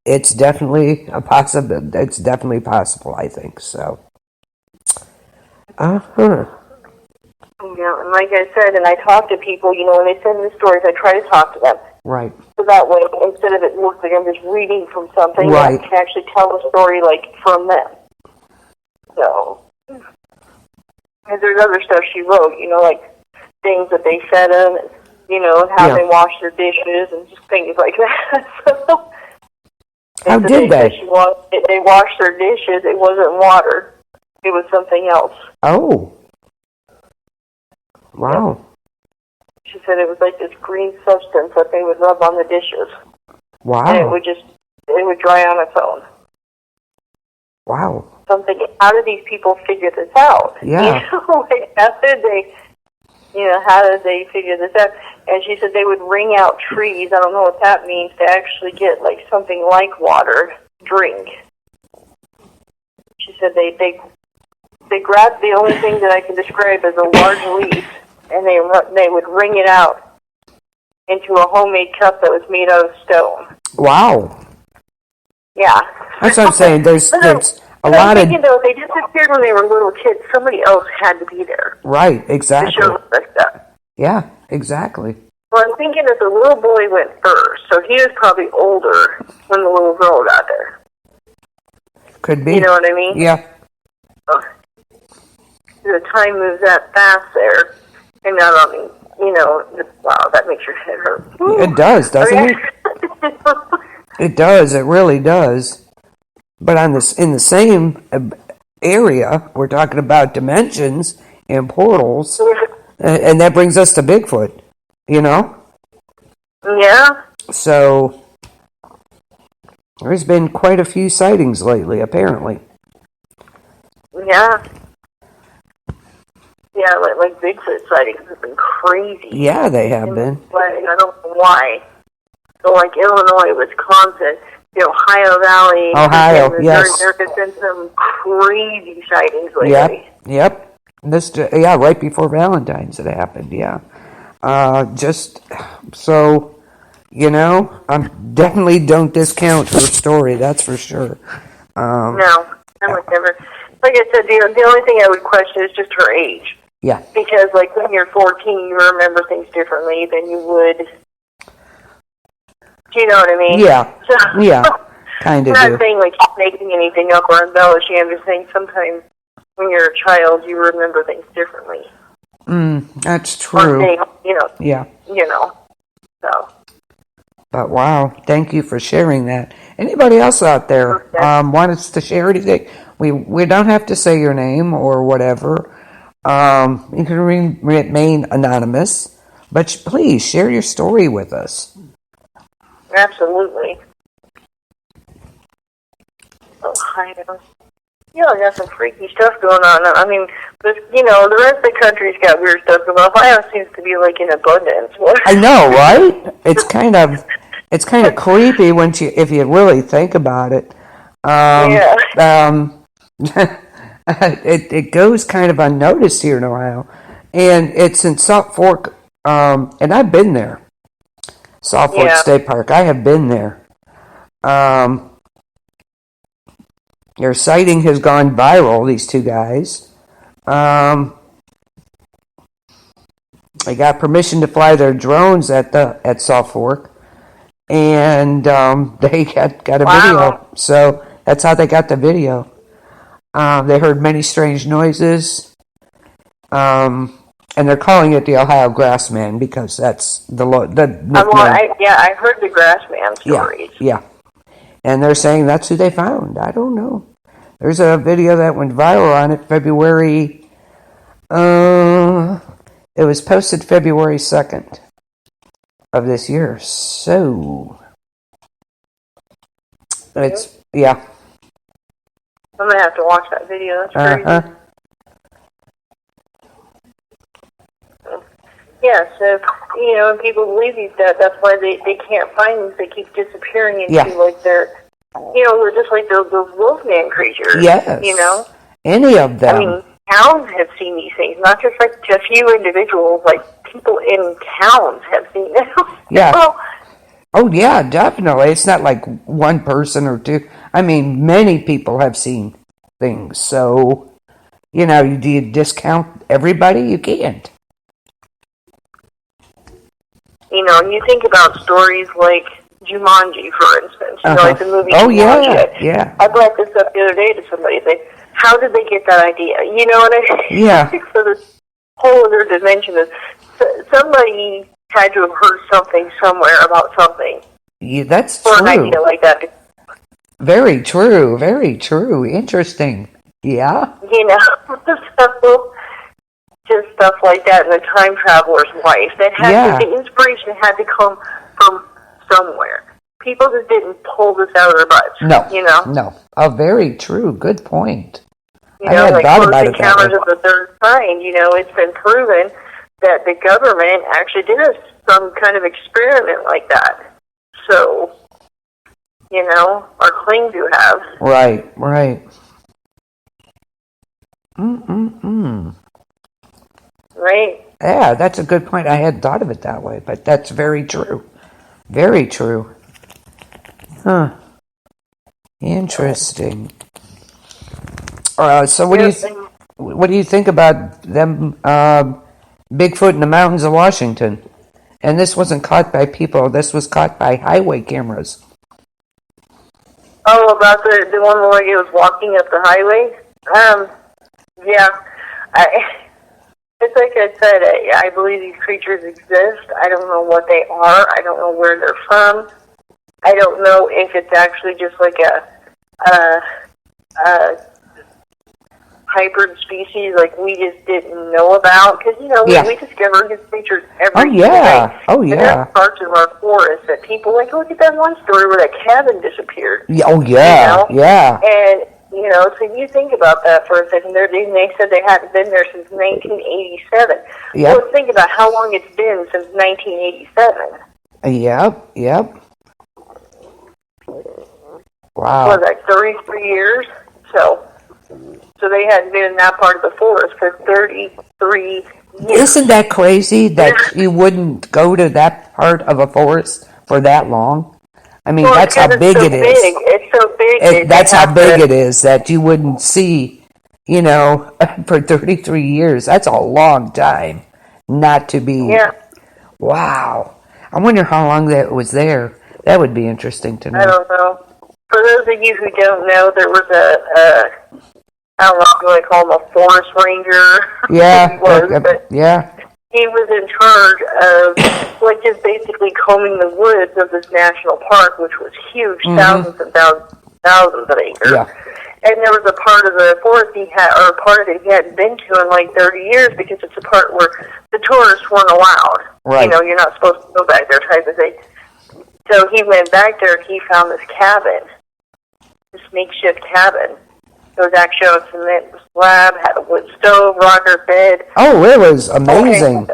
It's definitely a possibility. It's definitely possible, I think. So. Uh-huh. Yeah, and like I said, and I talk to people, when they send me stories, I try to talk to them. Right. So that way, instead of it looks like I'm just reading from something, right. I can actually tell the story, from them. So, and there's other stuff she wrote, things that they fed them, and, how they wash their dishes, and just things like that. So, how did they? They washed their dishes. It wasn't water. It was something else. Oh. Wow. Yep. She said it was like this green substance that they would rub on the dishes. Wow. And it would dry on its own. Wow. So I'm thinking, how did these people figure this out? Yeah. How did they figure this out? And she said they would wring out trees. I don't know what that means, to actually get something like water, drink. She said they grabbed the only thing that I can describe as a large leaf, and they would wring it out into a homemade cup that was made out of stone. Wow. Yeah. That's what I'm saying. There's a lot of... though, they disappeared when they were little kids. Somebody else had to be there. Right, exactly. To show us that stuff. Yeah, exactly. Well, I'm thinking that the little boy went first, so he was probably older when the little girl got there. Could be. You know what I mean? Yeah. The time moves that fast there, and not only, wow, that makes your head hurt. It does, doesn't it? It does. It really does. But in the same area, we're talking about dimensions and portals, and that brings us to Bigfoot. Yeah. So there's been quite a few sightings lately, apparently. Yeah. Yeah, like Bigfoot sightings have been crazy. Yeah, they have been. I don't know why. So, Illinois, Wisconsin, the Ohio Valley. Ohio, yes. There have been some crazy sightings lately. Yep. Right before Valentine's it happened, yeah. Just so, definitely don't discount her story, that's for sure. No, I would never. Like I said, the only thing I would question is just her age. Yeah. Because, when you're 14, you remember things differently than you would. Do you know what I mean? Yeah. Yeah. Kind of. I'm not saying, making anything up or embellishing. I'm just saying sometimes when you're a child, you remember things differently. That's true. Yeah. So. But wow, thank you for sharing that. Anybody else out there want us to share anything? We don't have to say your name or whatever. You can remain anonymous, but please share your story with us. Absolutely. Ohio. Got some freaky stuff going on. I mean, the rest of the country's got weird stuff, but Ohio seems to be in abundance. I know, right? It's kind of creepy if you really think about it. It goes kind of unnoticed here in Ohio, and it's in Salt Fork, and I've been there. Salt Fork State Park. I have been there. Their sighting has gone viral. These two guys. They got permission to fly their drones at Salt Fork, and they got a video. So that's how they got the video. They heard many strange noises, and they're calling it the Ohio Grassman because that's the nickname. I heard the Grassman stories. Yeah, and they're saying that's who they found. I don't know. There's a video that went viral on it February. It was posted February 2nd of this year. So it's I'm gonna have to watch that video. That's crazy. Yeah, so and people believe these dead. That's why they can't find them. They keep disappearing into they're they're just like those wolfman creatures. Yes. Any of I them. mean, towns have seen these things, not just like a few individuals, like people in towns have seen them. Yeah. Well, Oh, yeah, definitely. It's not like one person or two. I mean, many people have seen things. So, do you discount everybody? You can't. you think about stories like Jumanji, for instance. Like the movie Oh, Jumanji. yeah. I brought this up the other day to somebody. How did they get that idea? You know what I mean? Yeah. So this whole other dimension is somebody had to have heard something somewhere about something. Yeah, that's for true. an idea like that. Very true. Very true. Interesting. Yeah. So just stuff like that in the time traveler's life. The inspiration had to come from somewhere. People just didn't pull this out of their butts. No. No. Oh, very true. Good point. I had like thought Close about Encounters of the Third Kind. It's been proven that the government actually did some kind of experiment like that. So, or claim to have. Right. Right? Yeah, that's a good point. I hadn't thought of it that way, but that's very true. Very true. Huh. Interesting. So what do you think about them Bigfoot in the mountains of Washington? And this wasn't caught by people. This was caught by highway cameras. Oh, about the one where he was walking up the highway? Yeah. It's like I said, I believe these creatures exist. I don't know what they are. I don't know where they're from. I don't know if it's actually just like a hybrid species like we just didn't know about. Because, we discover these creatures every day. Oh, and yeah. there's parts of our forest that people look at that one story where that cabin disappeared. Oh, yeah, yeah. And, so you think about that for a second. They said they hadn't been there since 1987. Yep. Well, think about how long it's been since 1987. Yep. Wow. What was that, 33 years? So they hadn't been in that part of the forest for 33 years. Isn't that crazy that you wouldn't go to that part of a forest for that long? I mean, that's how big it is. It's so big. That's how big it is that you wouldn't see, for 33 years. That's a long time not to be. Yeah. Wow. I wonder how long that was there. That would be interesting to know. I don't know. For those of you who don't know, there was I don't know if you want to call him a forest ranger. Yeah. He was in charge of, just basically combing the woods of this national park, which was huge, thousands and thousands of acres. Yeah. And there was a part of the forest part of it he hadn't been to in 30 years because it's a part where the tourists weren't allowed. Right. You're not supposed to go back there type of thing. So he went back there and he found this cabin, this makeshift cabin. It was actually on a cement slab, had a wood stove, rocker bed. Oh, it was amazing.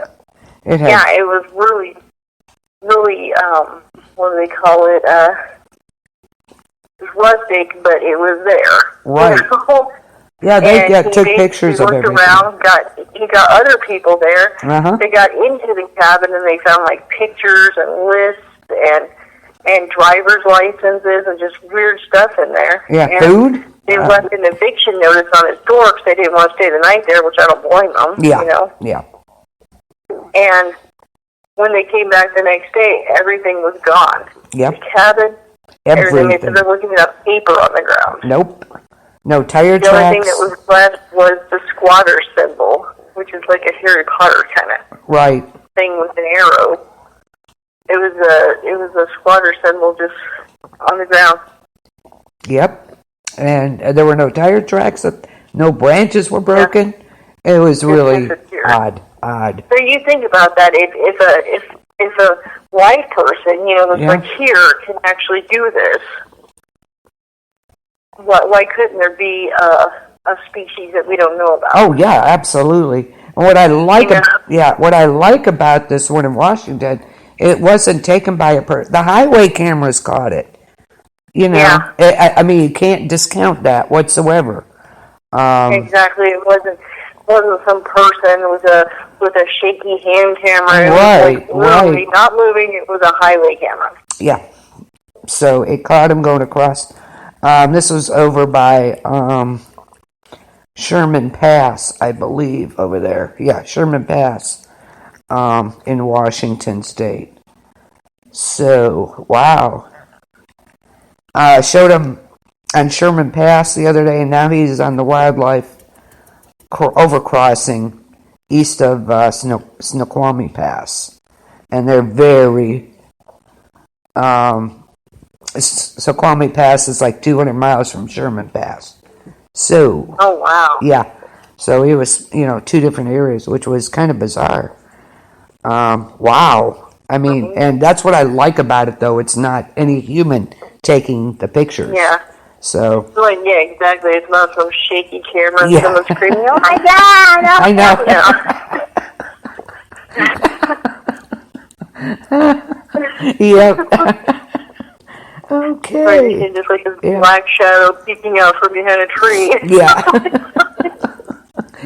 It was really, really, what do they call it? Rustic, but it was there. Right. Yeah, they took pictures of everything. He got other people there. Uh-huh. They got into the cabin and they found pictures and lists and driver's licenses and just weird stuff in there. Yeah, and food? They left an eviction notice on his door because they didn't want to stay the night there, which I don't blame them. Yeah, yeah. And when they came back the next day, everything was gone. Yep. The cabin, everything. They said there wasn't enough paper on the ground. Nope. No tire tracks. The only thing that was left was the squatter symbol, which is like a Harry Potter kind of thing with an arrow. It was a squatter symbol just on the ground. Yep. And there were no tire tracks. No branches were broken. Yeah. It was really odd. So you think about that. If a white person, that's here, can actually do this, why couldn't there be a species that we don't know about? Oh yeah, absolutely. And what I like about this one in Washington, it wasn't taken by a person. The highway cameras caught it. I mean, you can't discount that whatsoever. Exactly. It wasn't some person with a shaky hand camera. It Right, was like literally right. not moving. It was a highway camera. Yeah. So it caught him going across. This was over by Sherman Pass, I believe, over there. Yeah, Sherman Pass in Washington State. So, wow. Showed him on Sherman Pass the other day, and now he's on the wildlife overcrossing east of Snoqualmie Pass. And they're very... Snoqualmie Pass is like 200 miles from Sherman Pass. So... Oh, wow. Yeah. So it was, two different areas, which was kind of bizarre. Wow. I mean, and that's what I like about it, though. It's not any human taking the pictures. Yeah. So. Like, yeah, exactly. It's not some shaky camera and Yeah. someone screaming, "Oh my God!" Oh, I know. Yep. Okay. And just like a black shadow peeking out from behind a tree. Yeah.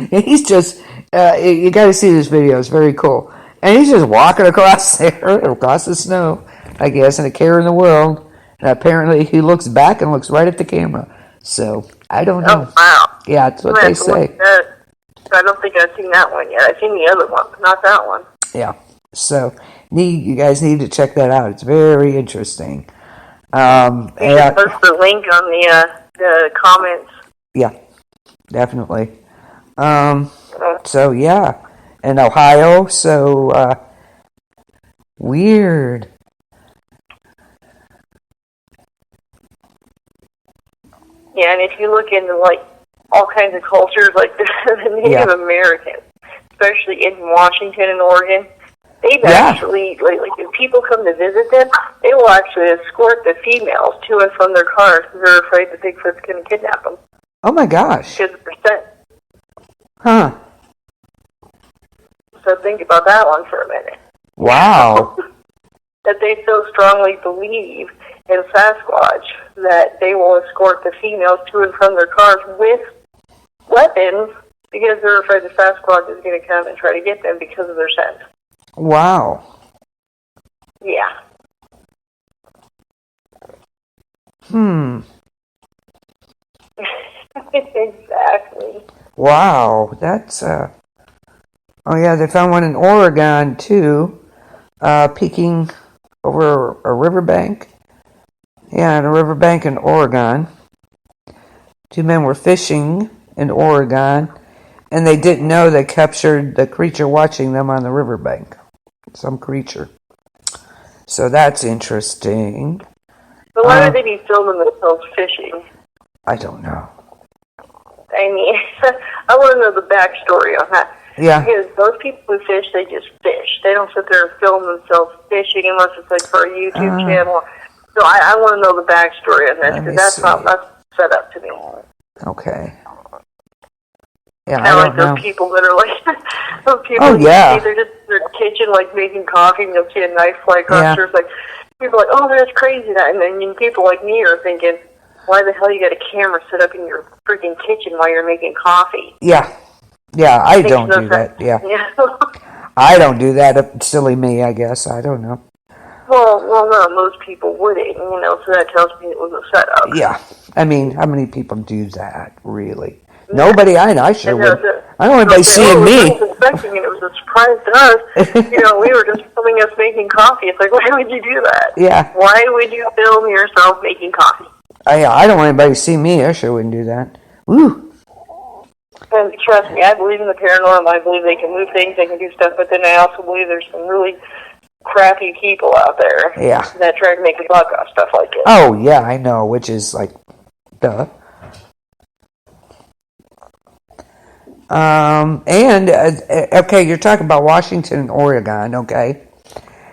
He's just, you got to see this video. It's very cool. And he's just walking across there, across the snow, I guess, and a care in the world. And apparently he looks back and looks right at the camera. So, I don't know. Oh, wow. Yeah, that's what they say. I don't think I've seen that one yet. I've seen the other one, but not that one. Yeah. So, you guys need to check that out. It's very interesting. You can post the link on the comments. Yeah, definitely. So, yeah. In Ohio, so, weird. Yeah, and if you look into, like, all kinds of cultures, like the Native Americans, especially in Washington and Oregon, they've actually, like, if people come to visit them, they will actually escort the females to and from their cars because they're afraid the Bigfoot's going to kidnap them. Oh, my gosh. Because of percent. Huh. So think about that one for a minute. Wow. That they so strongly believe in Sasquatch that they will escort the females to and from their cars with weapons because they're afraid the Sasquatch is going to come and try to get them because of their scent. Wow. Yeah. Exactly. Wow. That's, oh, yeah, they found one in Oregon, too, peeking over a riverbank. Yeah, in a riverbank in Oregon. 2 men were fishing in Oregon, and they didn't know they captured the creature watching them on the riverbank. Some creature. So that's interesting. But why would they be filming themselves fishing? I don't know. I mean, I want to know the backstory on that. Yeah. Because those people who fish, they just fish. They don't sit there and film themselves fishing unless it's like for a YouTube channel. So I want to know the backstory on this because that's set up to me. Okay. Yeah, kind of like those people that are like those people. Oh, yeah. They're just in their kitchen like making coffee, and you'll see a knife fly across. There's like people are like, oh, that's crazy. That, and then people like me are thinking, why the hell you got a camera set up in your freaking kitchen while you're making coffee? Yeah. Yeah, I don't do that. Yeah. I don't do that. Silly me, I guess. I don't know. Well, no, most people wouldn't, so that tells me it was a setup. Yeah. I mean, how many people do that, really? Nobody I know. I sure would. I don't want anybody seeing me. I was expecting it. It was a surprise to us. We were just filming us making coffee. It's like, why would you do that? Yeah. Why would you film yourself making coffee? I don't want anybody to see me. I sure wouldn't do that. Woo. And trust me, I believe in the paranormal. I believe they can move things, they can do stuff, but then I also believe there's some really crappy people out there that try to make a buck off stuff like this. Oh, yeah, I know, which is like, duh. Okay, you're talking about Washington and Oregon, okay?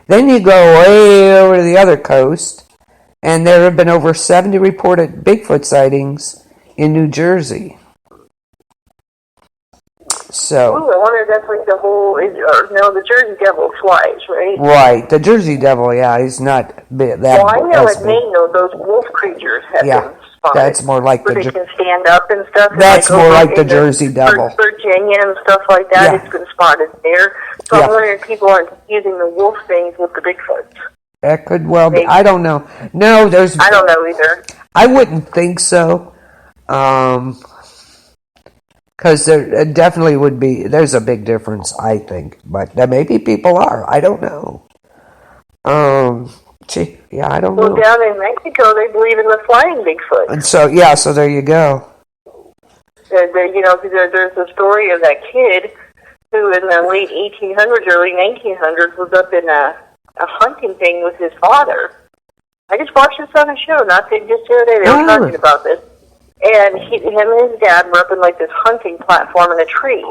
Then you go way over to the other coast, and there have been over 70 reported Bigfoot sightings in New Jersey. So. Ooh, I wonder if that's like the the Jersey Devil flies, right? Right, the Jersey Devil, he's not that. Well, I know in Maine, those wolf creatures have been spotted. That's more like where they can stand up and stuff. That's more like the Jersey Devil. Virginia and stuff like that. Yeah. It's been spotted there. So I'm wondering if people aren't using the wolf things with the Bigfoots. That could well be. I don't know. No, there's. I don't know either. I wouldn't think so. Because there definitely would be. There's a big difference, I think. But maybe people are. I don't know. I don't know. Well, down in Mexico, they believe in the flying Bigfoot. And so there you go. There's a story of that kid who in the late 1800s, early 1900s, was up in a hunting thing with his father. I just watched this on a show, just the other day. They were talking about this. And him and his dad were up in like this hunting platform in a tree.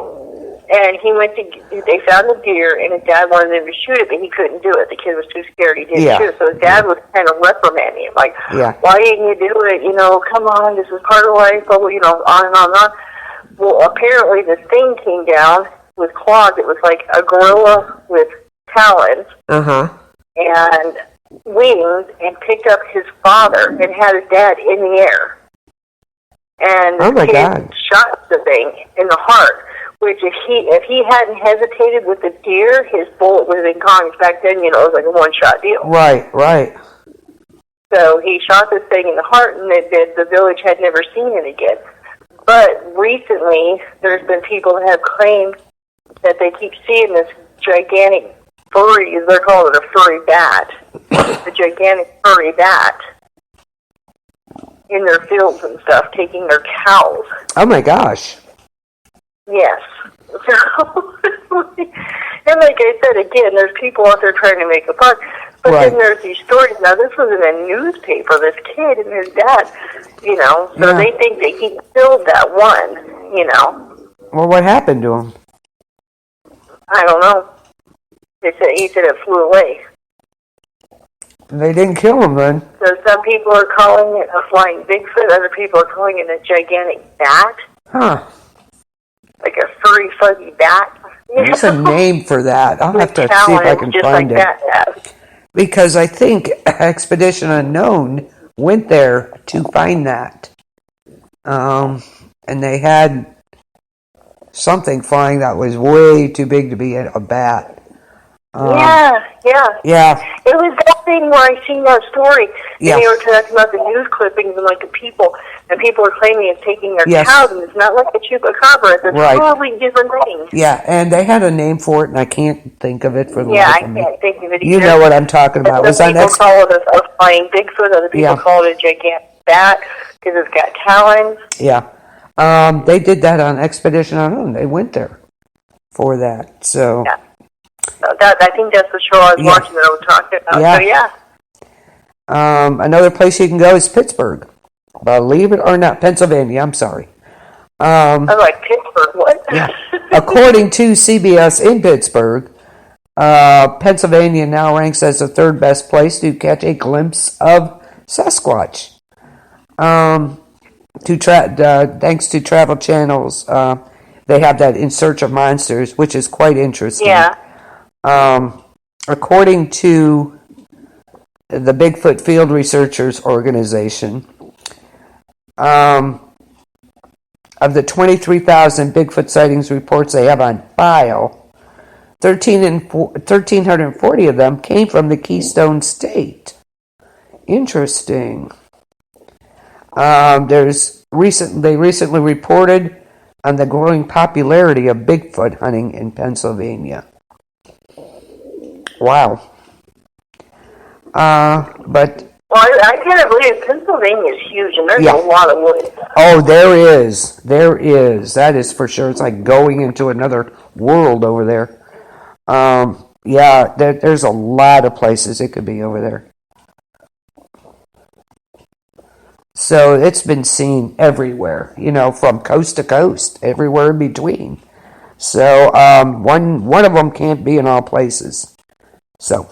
And they found a deer, and his dad wanted him to shoot it, but he couldn't do it. The kid was too scared, he didn't shoot it. So his dad was kind of reprimanding him, like, why didn't you do it? Come on, this is part of life, on and on and on. Well, apparently this thing came down with claws. It was like a gorilla with talons and wings, and picked up his father and had his dad in the air. And the kid shot the thing in the heart. Which if he hadn't hesitated with the deer, his bullet would have been gone. Back then, it was like a one-shot deal. Right. So he shot this thing in the heart, and the village had never seen it again. But recently, there's been people that have claimed that they keep seeing this gigantic furry, they're calling it a furry bat, the gigantic furry bat in their fields and stuff, taking their cows. Oh my gosh. Yes. And like I said, again, there's people out there trying to make a buck. But then there's these stories. Now, this was in a newspaper, this kid and his dad, so they think that he killed that one, Well, what happened to him? I don't know. He said it flew away. They didn't kill him then. So some people are calling it a flying Bigfoot. Other people are calling it a gigantic bat. Huh. Like a furry, fuzzy bat. There's a name for that. I'll have to see if I can find it. Because I think Expedition Unknown went there to find that. And they had something flying that was way too big to be a bat. Yeah. It was that thing where I seen that story, and they were talking about the news clippings and like the people, and people are claiming it's taking their cows, and it's not like a chupacabra; it's a totally different thing. Yeah, and they had a name for it, and I can't think of it for the life of me. I can't think of it either. You know what I'm talking about? Some people call it a flying Bigfoot. Other people call it a gigantic bat because it's got talons. Yeah, they did that on Expedition Unknown. They went there for that. So. Yeah. I think that's the show I was watching that I was talking about. So, another place you can go is Pittsburgh. Believe it or not, Pennsylvania. I'm sorry. I'm like, Pittsburgh, what? Yeah. According to CBS in Pittsburgh, Pennsylvania now ranks as the third best place to catch a glimpse of Sasquatch. Thanks to Travel Channels, they have that In Search of Monsters, which is quite interesting. Yeah. According to the Bigfoot Field Researchers Organization, of the 23,000 Bigfoot sightings reports they have on file, 1,340 of them came from the Keystone State. Interesting. They recently reported on the growing popularity of Bigfoot hunting in Pennsylvania. Wow. But... Well, I can't believe Pennsylvania is huge, and there's a lot of woods. Oh, there is. That is for sure. It's like going into another world over there. There's a lot of places it could be over there. So it's been seen everywhere, from coast to coast, everywhere in between. So one of them can't be in all places. So,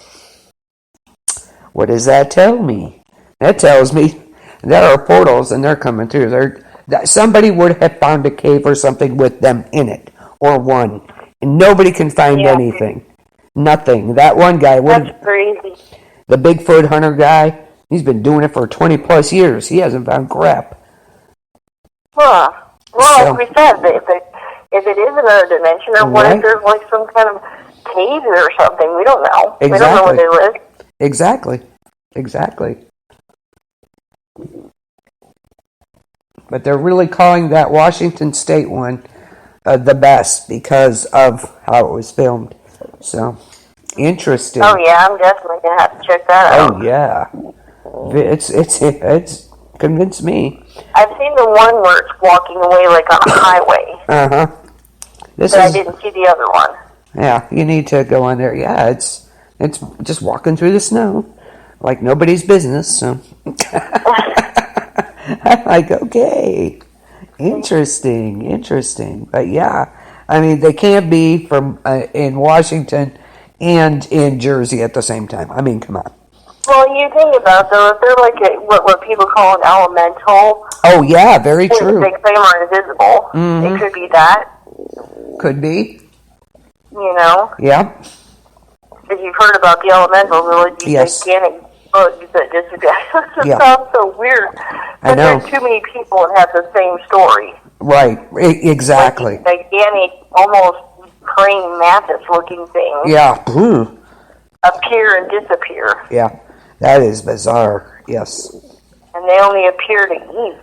what does that tell me? That tells me there are portals and they're coming through. Somebody would have found a cave or something with them in it, or one. And nobody can find anything. Nothing. That one guy. That's crazy. The Bigfoot hunter guy, He's been doing it for 20 plus years. He hasn't found crap. Huh. Well, So, like we said, if it is another dimension, or what right. if there's like some kind of cave or something? We don't know. Exactly. We don't know where they live. Exactly. But they're really calling that Washington State one the best because of how it was filmed. So, interesting. Oh yeah, I'm definitely gonna have to check that out. Oh yeah, it's convinced me. I've seen the one where it's walking away like on a highway. But I didn't see the other one. Yeah, you need to go on there. Yeah, it's just walking through the snow like nobody's business. So I'm like, okay, interesting. But yeah, I mean, they can't be from in Washington and in Jersey at the same time. I mean, come on. Well, you think about though, if they're like what people call an elemental. Oh yeah, very true. They claim are invisible. Mm-hmm. It could be that. Could be. You know. Yeah. If you've heard about the elementals, they're like these gigantic bugs that just it sounds so weird. But I know. there's too many people that have the same story. Right. Exactly. Like gigantic, almost praying mantis-looking things. Yeah. Appear and disappear. Yeah. That is bizarre. Yes. And they only appear to eat.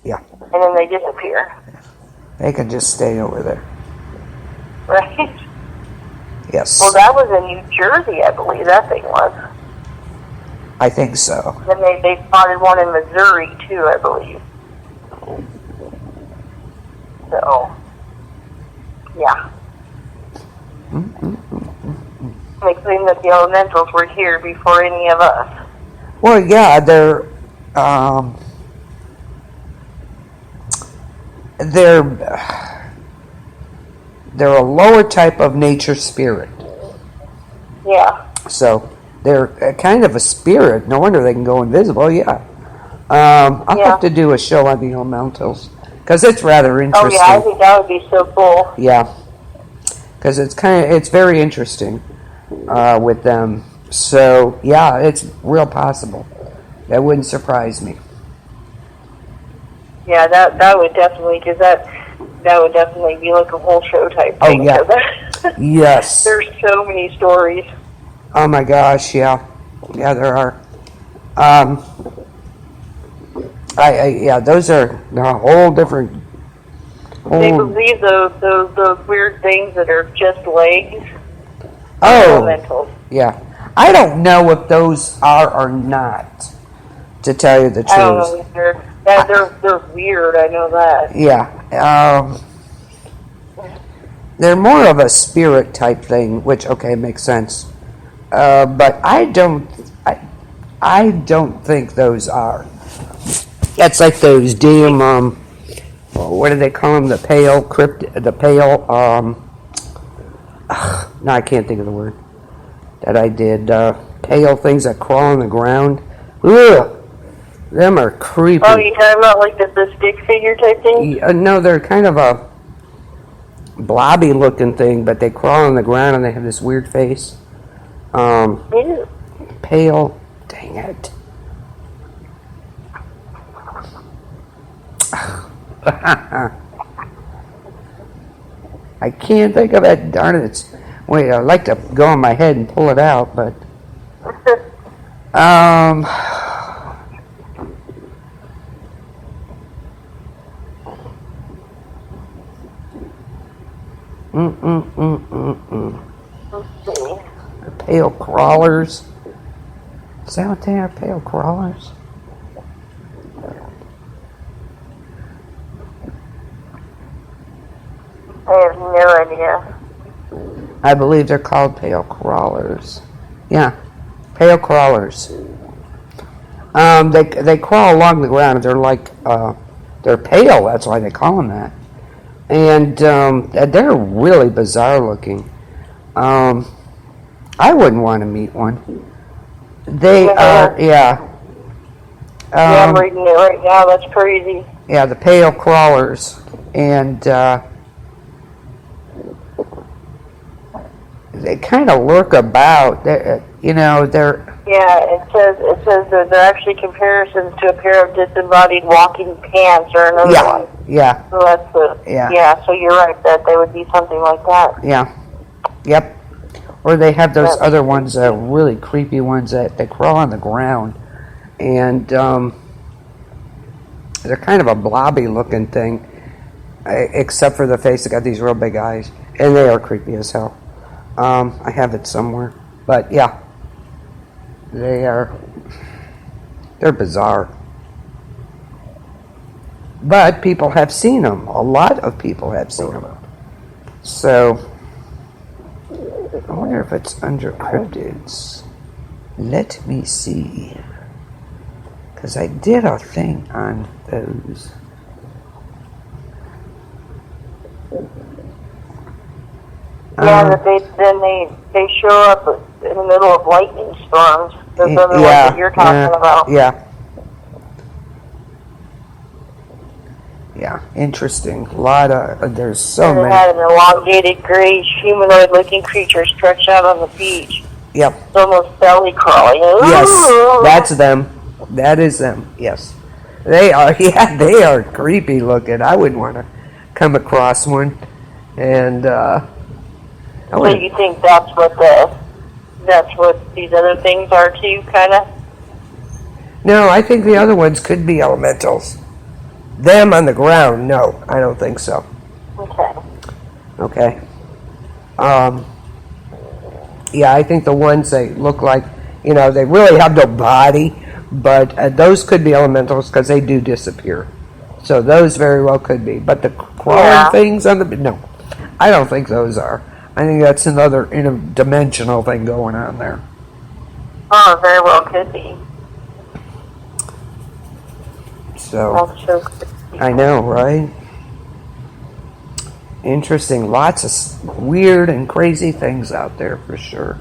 Yeah. And then they disappear. They can just stay over there. Right? Yes. Well, that was in New Jersey, I believe that thing was. I think so. Then they spotted one in Missouri, too, I believe. So, yeah. They claim that the elementals were here before any of us. Well, yeah, they're a lower type of nature spirit. Yeah. So they're kind of a spirit. No wonder they can go invisible. Yeah. I'll have to do a show on the elementals because it's rather interesting. Oh yeah, I think that would be so cool. Yeah, because it's very interesting with them. So yeah, it's real possible. That wouldn't surprise me. Yeah, that would definitely, because that would definitely be like a whole show type thing. Oh yeah. Yes. There's so many stories. Oh my gosh, yeah, there are. Those are a whole different. They believe those weird things that are just legs. Oh, elementals. Yeah. I don't know if those are or not. To tell you the truth, I don't know either. They're weird. I know that. Yeah. They're more of a spirit type thing, which makes sense. But I don't think those are. That's like those damn what do they call them? The pale no, I can't think of the word that I did. Pale things that crawl on the ground. Ugh, them are creepy. Oh, you talking about like the stick figure type thing? No, they're kind of a blobby looking thing, but they crawl on the ground and they have this weird face. Pale, dang it. I can't think of it. Darn it! Wait, I'd like to go in my head and pull it out, but Pale crawlers. Is that what they are? Pale crawlers? I have no idea. I believe they're called pale crawlers. Yeah, pale crawlers. They crawl along the ground. They're like they're pale. That's why they call them that. And they're really bizarre looking. I wouldn't want to meet one. They are, yeah. Yeah, I'm reading it right now. That's crazy. Yeah, the pale crawlers, and they kind of lurk about. They're Yeah, it says that they're actually comparisons to a pair of disembodied walking pants or another one. Yeah. So that's yeah. So you're right that they would be something like that. Yeah. Yep. Or they have those other ones, really creepy ones that they crawl on the ground, and they're kind of a blobby looking thing, except for the face. They got these real big eyes, and they are creepy as hell. I have it somewhere, but yeah. They're bizarre. But people have seen them. A lot of people have seen them. So, I wonder if it's under cryptids. Let me see. Because I did a thing on those. Yeah, that they show up in the middle of lightning storms. Those other ones that you're talking about. Yeah, interesting. A lot of there's so many. They had an elongated, gray, humanoid-looking creature stretched out on the beach. Yep. It's almost belly crawling. Yes, that's them. That is them. Yes, they are. Yeah, they are creepy looking. I wouldn't want to come across one. And so you think that's what these other things are too, kind of? No, I think the other ones could be elementals. Them on the ground, no, I don't think so. Okay. Yeah, I think the ones that look like, they really have no body, but those could be elementals because they do disappear. So those very well could be. But the crawling things on no, I don't think those are. I think that's another interdimensional thing going on there. Oh, very well could be. So, I know, right? Interesting. Lots of weird and crazy things out there for sure.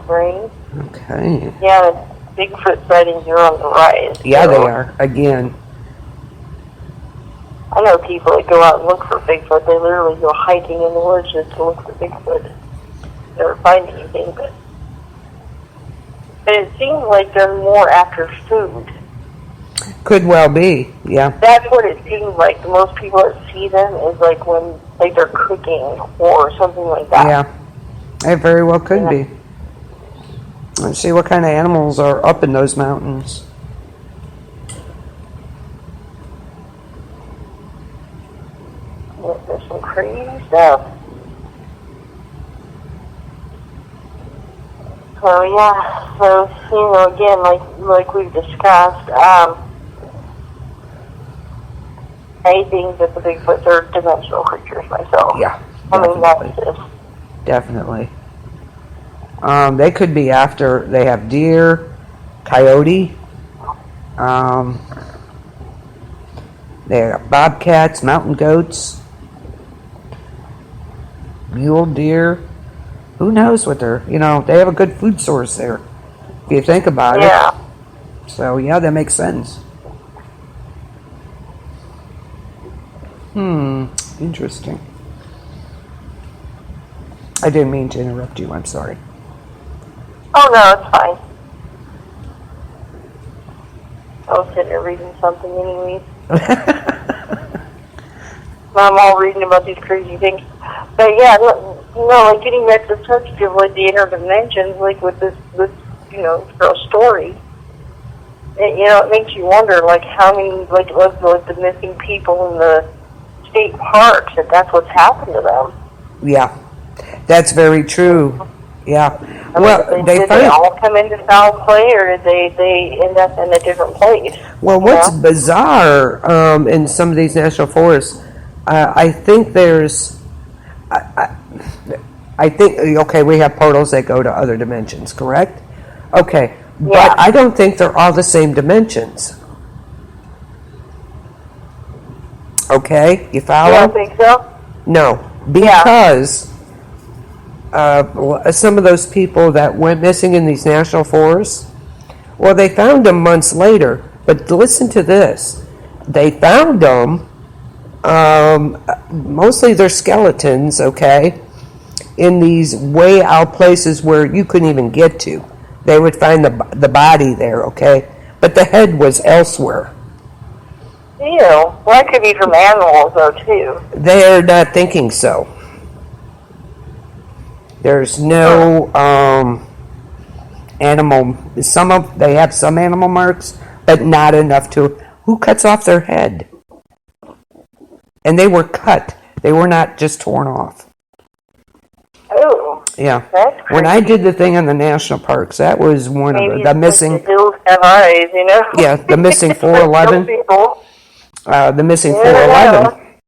Right? Okay. Yeah, the Bigfoot sightings are on the rise. Yeah, they are. Again. I know people that go out and look for Bigfoot. They literally go hiking in the woods just to look for Bigfoot. Never find anything, but it seems like they're more after food. Could well be, yeah. That's what it seems like. The most people that see them is like when they're cooking or something like that. Yeah, it very well could be. Let's see what kind of animals are up in those mountains. There's some crazy stuff. So yeah, so again, like we've discussed, I think that the Bigfoots are dimensional creatures myself. Yeah, definitely. Definitely. They could be after. They have deer, coyote. They have bobcats, mountain goats, mule deer. Who knows what they're, they have a good food source there, if you think about it. So, yeah, that makes sense. Interesting. I didn't mean to interrupt you, I'm sorry. Oh, no, it's fine. I was sitting here reading something anyways. I'm all reading about these crazy things. But yeah, like getting back to the subject of like the interdimensions, like with this girl story, it makes you wonder like how many like the missing people in the state parks, that's what's happened to them. Yeah, that's very true. Yeah. Did they all come into foul play, or did they end up in a different place? Well, what's bizarre in some of these national forests, I think there's, I think, okay, we have portals that go to other dimensions, correct? Okay, but I don't think they're all the same dimensions. Okay, you follow? You don't think so? No, because some of those people that went missing in these national forests, well, they found them months later, but listen to this. They found them, mostly their skeletons, okay, in these way out places where you couldn't even get to. they would find the body there, okay? But the head was elsewhere. Ew. Well, that could be from animals, though, too. They're not thinking so. There's no animal. They have some animal marks, but not enough to. Who cuts off their head? And they were cut. They were not just torn off. Oh. Yeah. That's crazy. When I did the thing in the national parks, that was one Maybe of the missing. The hills have eyes, you know. Yeah, the missing 411. The missing 411.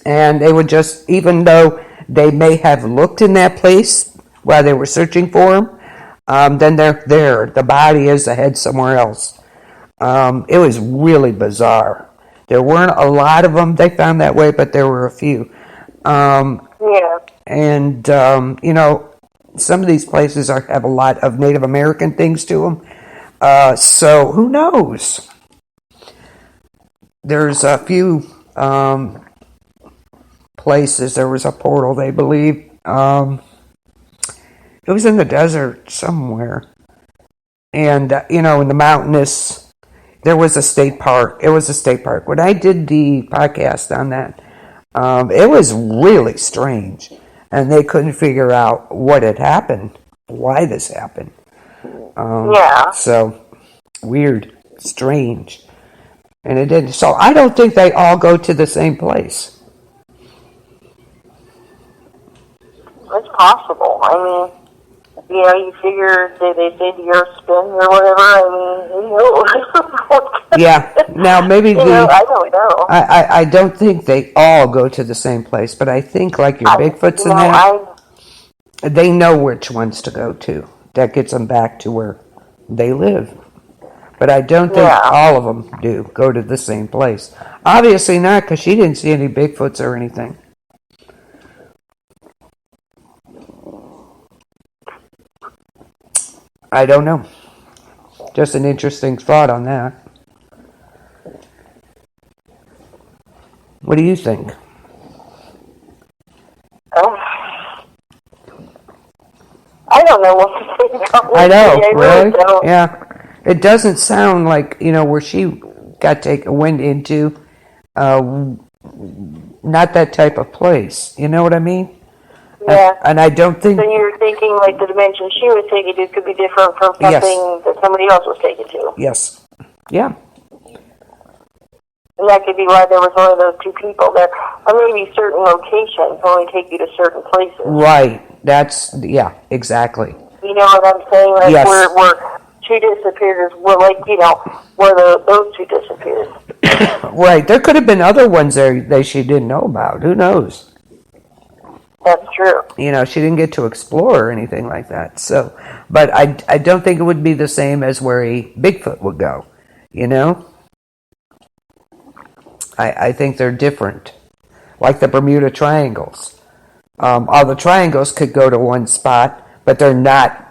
And they would just, even though they may have looked in that place while they were searching for him, then they're there. The body is, the head somewhere else. It was really bizarre. There weren't a lot of them they found that way, but there were a few. Yeah. And, some of these places have a lot of Native American things to them. So who knows? There's a few places. There was a portal, they believe. It was in the desert somewhere. And, in the mountainous, there was a state park. It was a state park. When I did the podcast on that, it was really strange. And they couldn't figure out what had happened, why this happened. Yeah. So, weird, strange. And it didn't. So, I don't think they all go to the same place. It's possible. I mean, you figure they say the earth spins or whatever. I mean, who knows? Yeah. Now, maybe I don't know. I don't think they all go to the same place, but I think like your Bigfoots and that, they know which ones to go to. That gets them back to where they live. But I don't think all of them do go to the same place. Obviously not, because she didn't see any Bigfoots or anything. I don't know. Just an interesting thought on that. What do you think? I don't know what to think. I know, really? Don't. Yeah. It doesn't sound like, where she went into, not that type of place. You know what I mean? Yeah. And I don't think... So you're thinking like the dimension she was taken to could be different from something that somebody else was taken to. Yes. Yeah. And that could be why there was only those two people there. Or maybe certain locations only take you to certain places. Right. Exactly. You know what I'm saying? Like yes. where she disappeared is where those two disappeared. Right. There could have been other ones there that she didn't know about. Who knows? That's true. She didn't get to explore or anything like that. So, but I don't think it would be the same as where a Bigfoot would go. I think they're different. Like the Bermuda Triangles. All the triangles could go to one spot, but they're not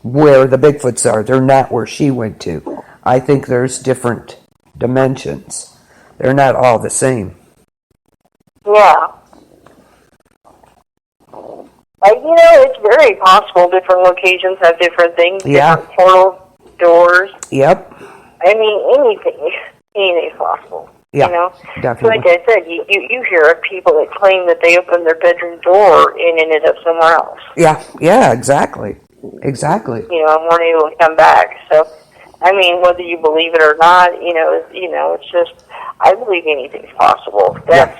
where the Bigfoots are. They're not where she went to. I think there's different dimensions. They're not all the same. Yeah. It's very possible different locations have different things, different portal doors. Yep. I mean, anything's possible. Yeah, definitely. Like I said, you hear of people that claim that they opened their bedroom door and ended up somewhere else. Yeah, exactly. And weren't able to come back. So, I mean, whether you believe it or not, it's just, I believe anything's possible. That's,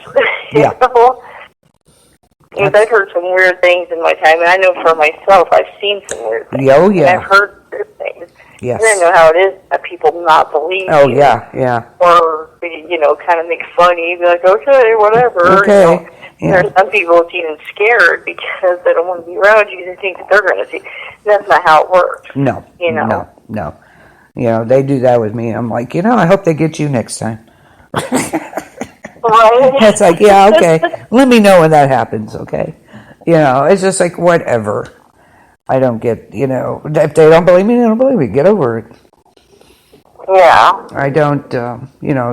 Because I've heard some weird things in my time, and I know for myself, I've seen some weird things. Oh, yeah. And I've heard weird things. Yes. And I know how it is that people not believe you. Yeah. Or, kind of make fun of you, be like, okay, whatever. Okay. There are some people that's even scared because they don't want to be around you. They think that they're going to see. That's not how it works. No. No. They do that with me. I'm like, I hope they get you next time. Right? It's like, yeah, okay. Let me know when that happens, okay? It's just like, whatever. I don't get, if they don't believe me, they don't believe me. Get over it. Yeah. I don't,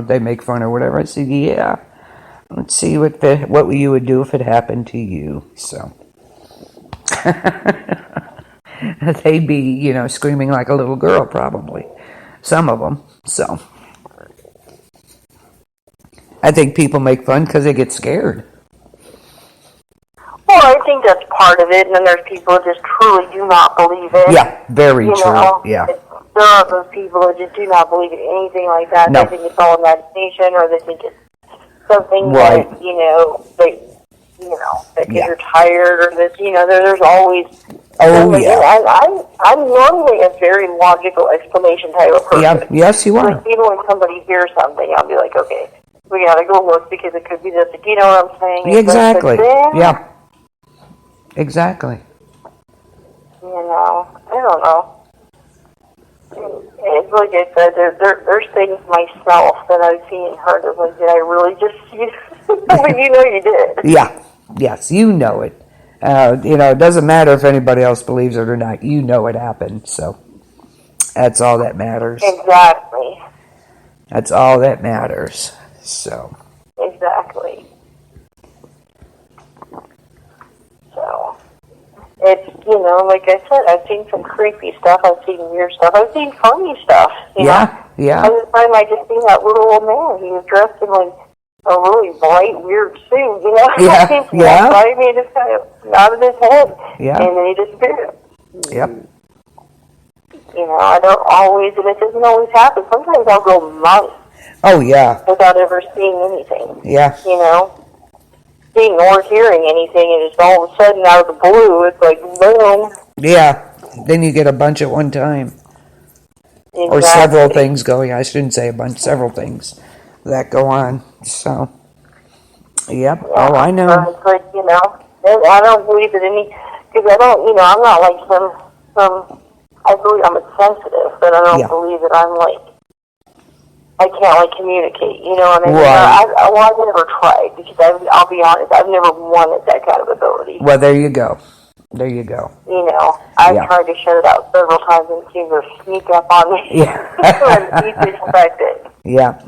they make fun or whatever. I say, yeah. Let's see what you would do if it happened to you. So. they'd be, screaming like a little girl probably. Some of them. So I think people make fun because they get scared. Well, I think that's part of it, and then there's people who just truly do not believe it. Yeah, very true. Yeah. There are those people who just do not believe in anything like that. No. They think it's all imagination, or they think it's something right. that, that you're tired, or that, there's always... Oh, yeah. I'm normally a very logical explanation type of person. Yeah. Yes, you are. Like, even when somebody hears something, I'll be like, okay, we gotta go look because it could be this. You know what I'm saying? Exactly. Then, yeah. Exactly. I don't know. It's like I said, there's things myself that I've seen and heard of, like, did I really just see it? Well, you did. Yeah. Yes, you know it. It doesn't matter if anybody else believes it or not. You know it happened, so that's all that matters. Exactly. That's all that matters. So. Exactly. So, it's, like I said, I've seen some creepy stuff, I've seen weird stuff, I've seen funny stuff, Yeah. Other time I just seen that little old man, he was dressed in, like, a really bright, weird suit, Yeah, yeah. I mean, just kind of nodded his head, yeah. and then he disappeared. Yep. I don't always, and it doesn't always happen. Sometimes I'll go months. Oh, yeah. Without ever seeing anything. Yeah. Seeing or hearing anything, and it's all of a sudden out of the blue, it's like, boom. Yeah. Then you get a bunch at one time. Exactly. Or several things going. I shouldn't say a bunch, several things that go on. So, yep. Yeah. Oh, I know. It's like, I don't believe that because I don't, I'm not like some, I believe I'm sensitive, but I don't believe that I'm like, I can't, like, communicate, you know what I mean? Right. I've never tried, because I'll be honest, I've never wanted that kind of ability. Well, there you go. There you go. I've tried to shut it out several times and it seems to sneak up on me. Yeah. And least expect it. Yeah.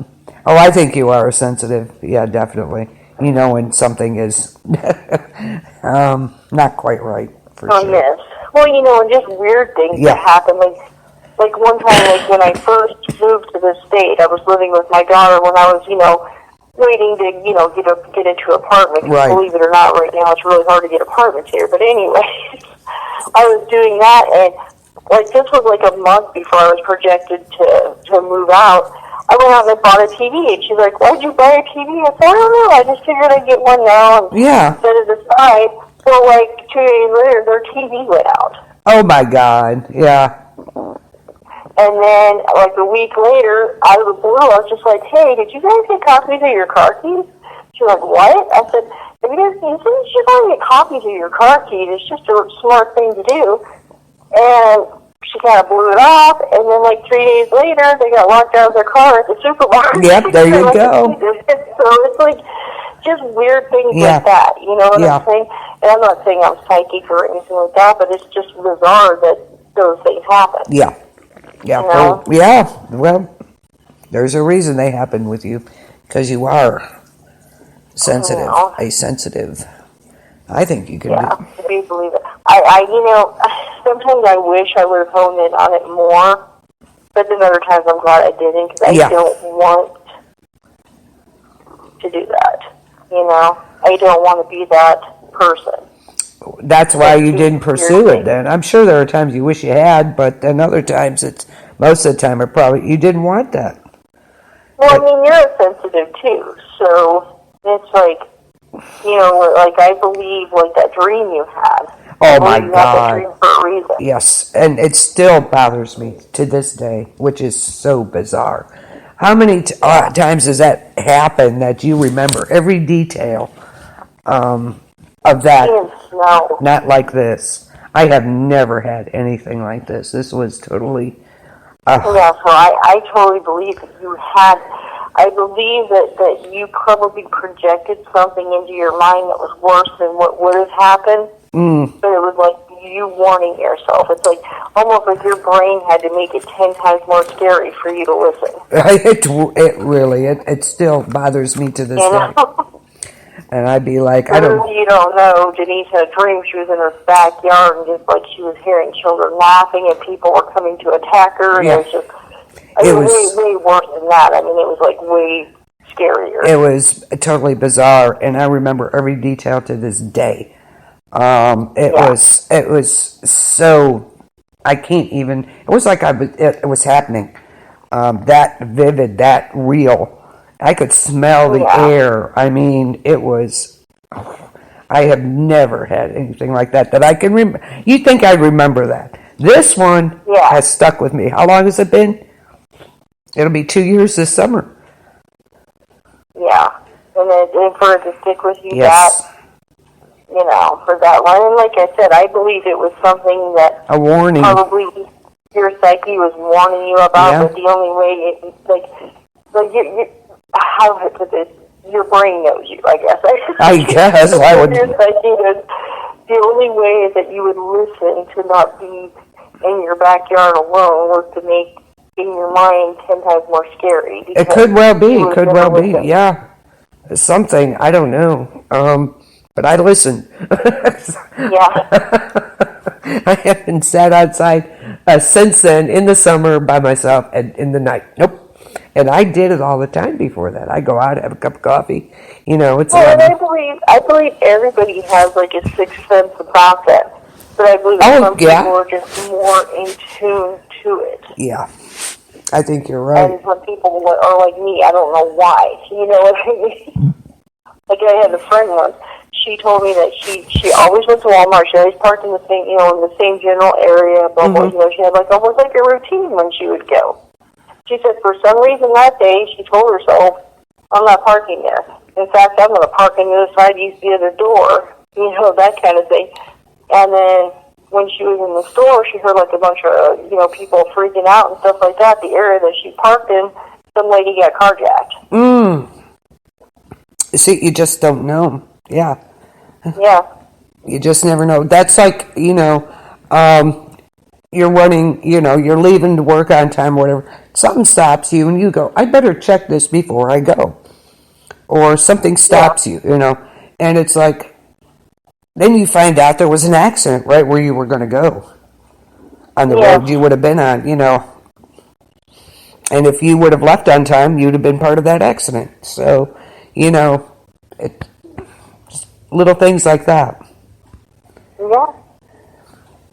Oh, I think you are sensitive. Yeah, definitely. When something is not quite right, for sure. Yes. Well, and just weird things that happen, like one time, like when I first moved to the state, I was living with my daughter when I was, waiting to, get into an apartment. Right. Believe it or not, right now it's really hard to get apartments here. But anyway, I was doing that, and like this was like a month before I was projected to move out. I went out and I bought a TV, and she's like, "Why'd you buy a TV?" I said, "I don't know. I just figured I'd get one now and set it aside." So like 2 days later, their TV went out. Oh my God! Yeah. And then, like a week later, out of the blue, I was just like, "Hey, did you guys get copies of your car keys?" She's like, "What?" I said, "Have you guys seen? You should get copies of your car keys. It's just a smart thing to do." And she kind of blew it off. And then, like 3 days later, they got locked out of their car at the supermarket. Yep, there you go. So it's like just weird things like that. You know what I'm saying? And I'm not saying I'm psychic or anything like that, but it's just bizarre that those things happen. Yeah. Yeah, well, there's a reason they happen with you, because you are sensitive, I think you can do. I believe it. Sometimes I wish I would have honed in on it more, but then other times I'm glad I didn't, because I don't want to do that, I don't want to be that person. That's why you didn't pursue it then. I'm sure there are times you wish you had, but then other times most of the time you didn't want that. Well, I mean, you're sensitive too, so it's like, like I believe like that dream you had. Oh my God. You had that dream for a reason. Yes, and it still bothers me to this day, which is so bizarre. How many times does that happen that you remember every detail of that? No. Not like this. I have never had anything like this. This was totally... Yeah, so I totally believe that you had... I believe that you probably projected something into your mind that was worse than what would have happened. But it was like you warning yourself. It's like almost like your brain had to make it 10 times more scary for you to listen. It really... It still bothers me to this day. And I'd be like, For those of you who don't know, Denise had a dream. She was in her backyard and just like she was hearing children laughing and people were coming to attack her. And it was just, way worse than that. I mean, it was like way scarier. It was totally bizarre, and I remember every detail to this day. It was so, I can't even, it was like it was happening. That vivid, that real. I could smell the air. I mean, it was, I have never had anything like that I can remember. You'd think I'd remember that. This one has stuck with me. How long has it been? It'll be 2 years this summer. Yeah. And then for it to stick with you, yes. that, you know, for that one. And like I said, I believe it was something that a warning. Probably your psyche was warning you about, but the only way you how to put this, your brain knows you, I guess. I guess I would. Your psyche knows, the only way is that you would listen to not be in your backyard alone was to make in your mind 10 times more scary. It could well be. Yeah. Something, I don't know. But I listened. Yeah. I haven't sat outside since then in the summer by myself and in the night. Nope. And I did it all the time before that. I go out, have a cup of coffee. You know, it's. Well, and I believe everybody has like a sixth sense about that. But I believe some people are just more in tune to it. Yeah. I think you're right. And some people are like me. I don't know why. You know what I mean? Like I had a friend once. She told me that she always went to Walmart. She always parked in the same, in the same general area. But she had like almost like a routine when she would go. She said for some reason that day she told herself, "I'm not parking there. In fact, I'm going to park on the other side, use the other door." That kind of thing. And then when she was in the store, she heard like a bunch of people freaking out and stuff like that. The area that she parked in, some lady got carjacked. See, you just don't know. Yeah. Yeah. You just never know. That's like, you're running, you're leaving to work on time or whatever. Something stops you and you go, I better check this before I go. Or something stops you, and it's like, then you find out there was an accident right where you were going to go. On the road you would have been on, And if you would have left on time, you'd have been part of that accident. So, little things like that. Yeah.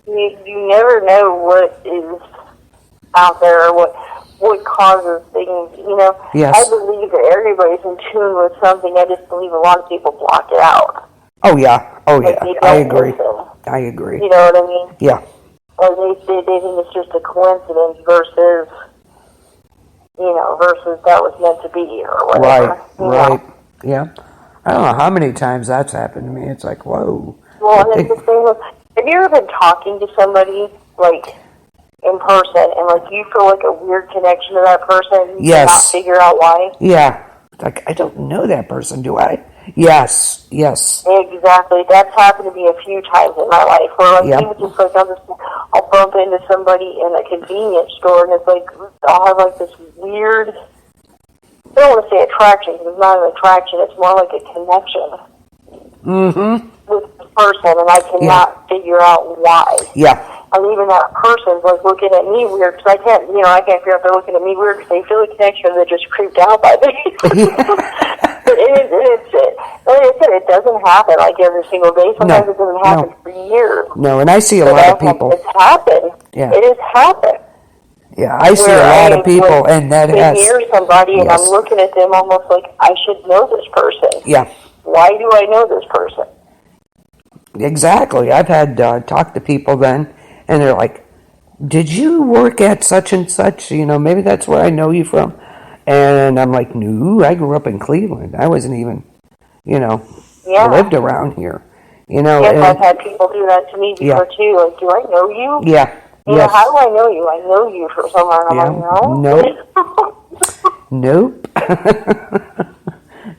You never know what is out there or what causes things, Yes. I believe that everybody's in tune with something. I just believe a lot of people block it out. Oh, yeah. I agree. Listen. I agree. You know what I mean? Yeah. Or they think it's just a coincidence versus that was meant to be or whatever. Right. Yeah. I don't know how many times that's happened to me. It's like, whoa. Well, and it's the thing with, have you ever been talking to somebody, like, in person, and, like, you feel like a weird connection to that person? You cannot figure out why? Yeah. Like, I don't know that person, do I? Yes. Exactly. That's happened to me a few times in my life, where, like, even just, like, I'll bump into somebody in a convenience store, and it's like, I'll have, like, this weird, I don't want to say attraction, because it's not an attraction, it's more like a connection. With the person, and I cannot figure out why. Yeah. And even that person's like looking at me weird, because I can't figure out they're looking at me weird because they feel a connection and they're just creeped out by me. But like I said, it doesn't happen like every single day. Sometimes it doesn't happen for years. No, and I see a lot of people. It's happened. Yeah. It has happened. Yeah, I see a lot of people, and that has. Hear somebody, and I'm looking at them almost like I should know this person. Yeah. Why do I know this person? Exactly. I've had talked to people then, and they're like, "Did you work at such and such? Maybe that's where I know you from." And I'm like, "No, I grew up in Cleveland. I wasn't even, lived around here." Yes, I've had people do that to me before too. Like, do I know you? Yeah. Yes. How do I know you? I know you from somewhere. And I'm like, no. Nope.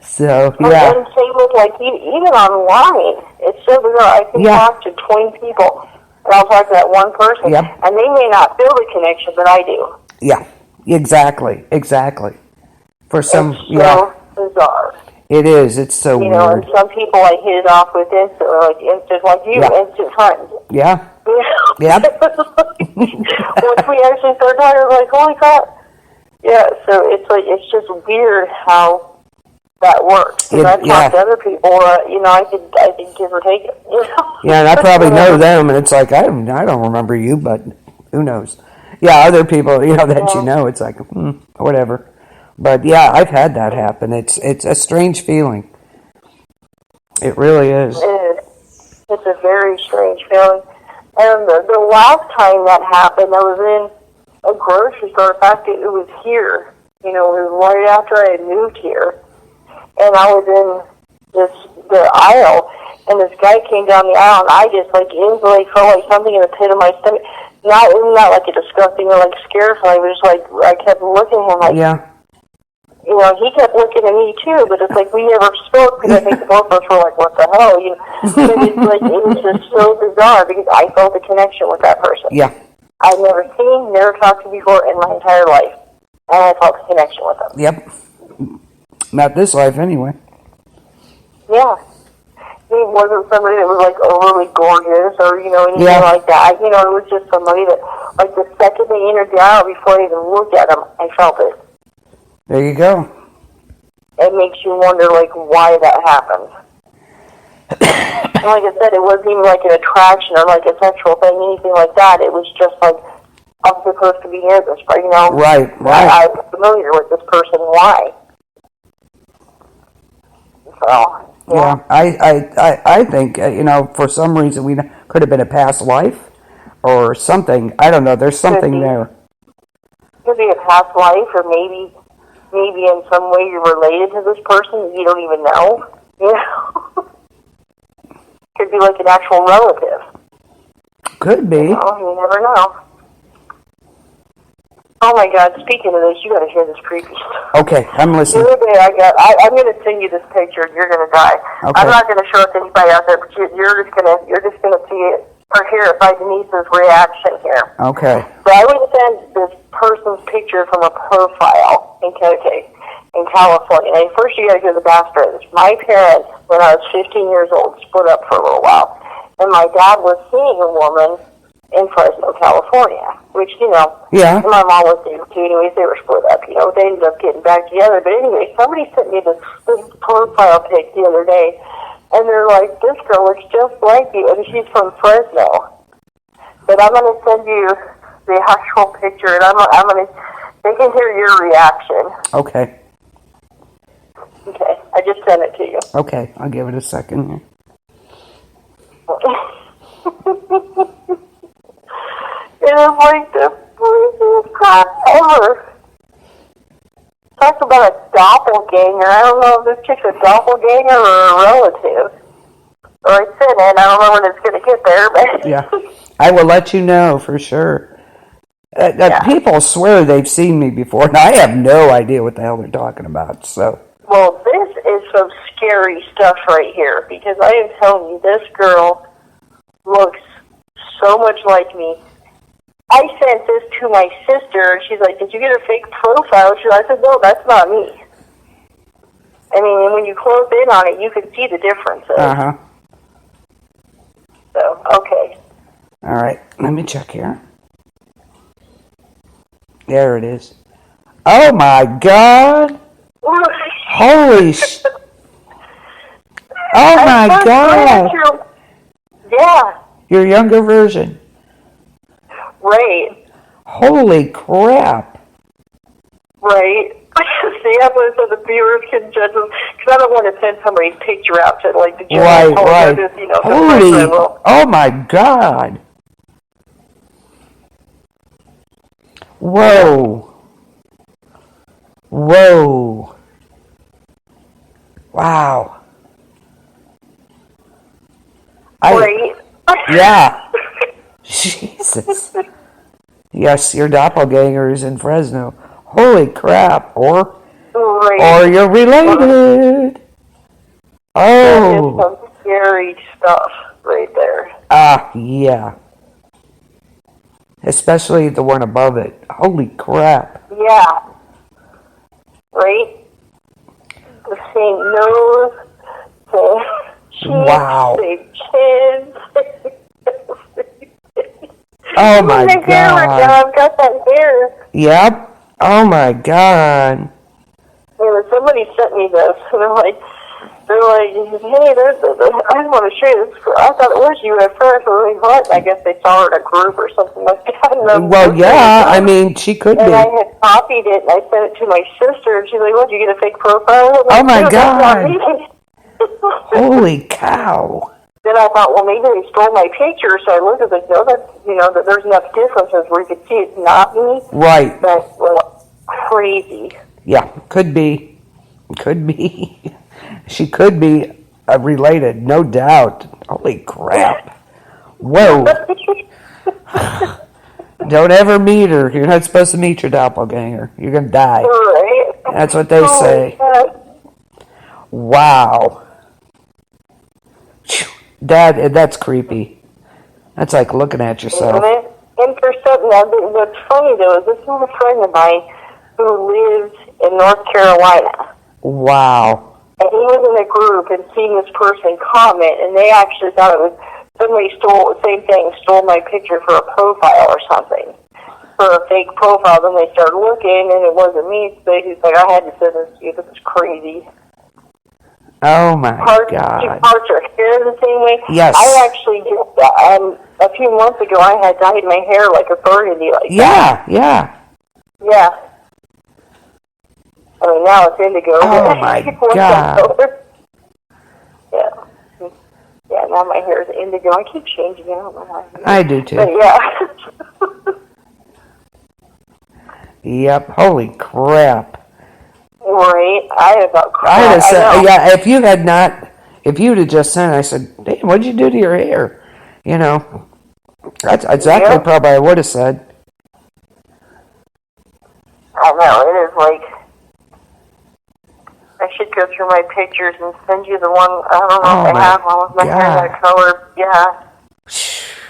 So, yeah. And same with, like, even online. It's so bizarre. I can talk to 20 people, and I'll talk to that one person, and they may not feel the connection, but I do. Yeah, exactly. For some, it's so bizarre. It is. It's so You know, and weird. some people I hit it off with instant, like instant, like you, instant friends. Yeah. You know? Yep. Once we actually start talking, I'm like, holy crap. Yeah, so it's like, it's just weird how that works. Because I've talked to other people, you know, I could give or take it. You know? Yeah, and I probably know them, and it's like, I don't remember you, but who knows? Yeah, other people, you know, that you know, it's like, whatever. But yeah, I've had that happen. It's a strange feeling. It really is. It is. It's a very strange feeling. And the last time that happened, I was in a grocery store. In fact, it was here. You know, it was right after I had moved here. And I was in the aisle, and this guy came down the aisle, and I just, like, instantly felt like something in the pit of my stomach. Not like a disgusting or, like, scare feeling. It was just like, I kept looking at him like, you know, he kept looking at me, too, but it's like we never spoke, because I think the both of us were like, what the hell? You know? But it's like, it was just so bizarre, because I felt a connection with that person. Yeah. I've never seen, never talked to before in my entire life, and I felt a connection with them. Yep. Not this life, anyway. Yeah. He wasn't somebody that was, like, overly gorgeous or, you know, anything like that. You know, it was just somebody that, like, the second they entered the aisle, before I even looked at him, I felt it. There you go. It makes you wonder, like, why that happened. And like I said, it wasn't even like an attraction or like a sexual thing, anything like that. It was just like, I'm supposed to be near this, but you know, right. I'm familiar with this person. Why? So, yeah, I think you know, for some reason we could have been a past life or something. I don't know. There's something there. Could be a past life, or maybe in some way you're related to this person you don't even know. You know, could be like an actual relative. Could be. You never know. Oh my God! Speaking of this, you got to hear this creepy stuff. Okay, I'm listening. The other day, I'm going to send you this picture, and you're going to die. Okay. I'm not going to show it to anybody out there, but you're just going to see it or hear it by Denise's reaction here. Okay. So I would send this person's picture from a profile in California. And first, you got to hear the backstory. My parents, when I was 15 years old, split up for a little while, and my dad was seeing a woman in Fresno, California, which, you know, my mom was there too. Anyways, they were split up. You know, they ended up getting back together. But anyway, somebody sent me this profile pic the other day, and they're like, this girl looks just like you, and she's from Fresno. But I'm going to send you the actual picture, and I'm going to, they can hear your reaction. Okay. Okay, I just sent it to you. Okay, I'll give it a second here. It is like the craziest crap ever. Talk about a doppelganger. I don't know if this chick's a doppelganger or a relative. Or I said it, I don't know when it's going to get there, but... Yeah, I will let you know for sure. People swear they've seen me before, and I have no idea what the hell they're talking about, so... Well, this is some scary stuff right here, because I am telling you, this girl looks so much like me. I sent this to my sister, and she's like, did you get a fake profile? I said, no, that's not me. I mean, when you close in on it, you can see the differences. Uh-huh. So, okay. All right, let me check here. There it is. Oh, my God. Holy Oh, my God. Yeah. Your younger version. Right. Holy crap. Right. See, I'm going to say the viewers can judge them, because I don't want to send somebody's picture out to, like, the general public. Right. You know, Holy, oh, my God. Whoa. Whoa. Wow. Right. Yeah. Jesus. Yes, your doppelganger is in Fresno. Holy crap. Or you're related. That is some scary stuff right there. Yeah. Especially the one above it. Holy crap. Yeah. Right? The same nose, same cheeks, Wow. same chin. Oh my the hair right now, God. I've got that hair. Yep. Oh my God. And somebody sent me this, and they're like, hey, I just want to show you this. I thought it was you at first. I was like, what? I guess they saw her in a group or something like that. Well, yeah, I mean, she could and be. I had copied it, and I sent it to my sister, and she's like, what, did you get a fake profile? Oh my "No, that's not God. me." Holy cow. Then I thought, well, maybe they stole my picture, so I looked at it, that there's enough differences where you could see it's not me. Right. That's crazy. Yeah, could be. Could be. She could be related, no doubt. Holy crap. Whoa. Don't ever meet her. You're not supposed to meet your doppelganger. You're going to die. Right. That's what they say. Wow. That's creepy. That's like looking at yourself. And for something, what's funny though is this is a friend of mine who lives in North Carolina. Wow. And he was in a group and seen this person comment, and they actually thought it was somebody stole my picture for a profile or something, for a fake profile. Then they started looking, and it wasn't me. So he's like, I had to send this to you. This is crazy. Oh my God. She parts her hair the same way. Yes. I actually did a few months ago. I had dyed my hair like a burgundy, like that. Yeah. Yeah. I mean, now it's indigo. Oh my God. Yeah. Yeah, now my hair is indigo. I keep changing it. I don't know why. I do too. But yeah. Yep. Holy crap. Right. I had about crap. I would have said, yeah, if you'd have just sent, I said, damn, what'd you do to your hair? You know, that's exactly probably I would have said. I know, it is like, I should go through my pictures and send you the one, I don't know if I have one with my hair that color. Yeah.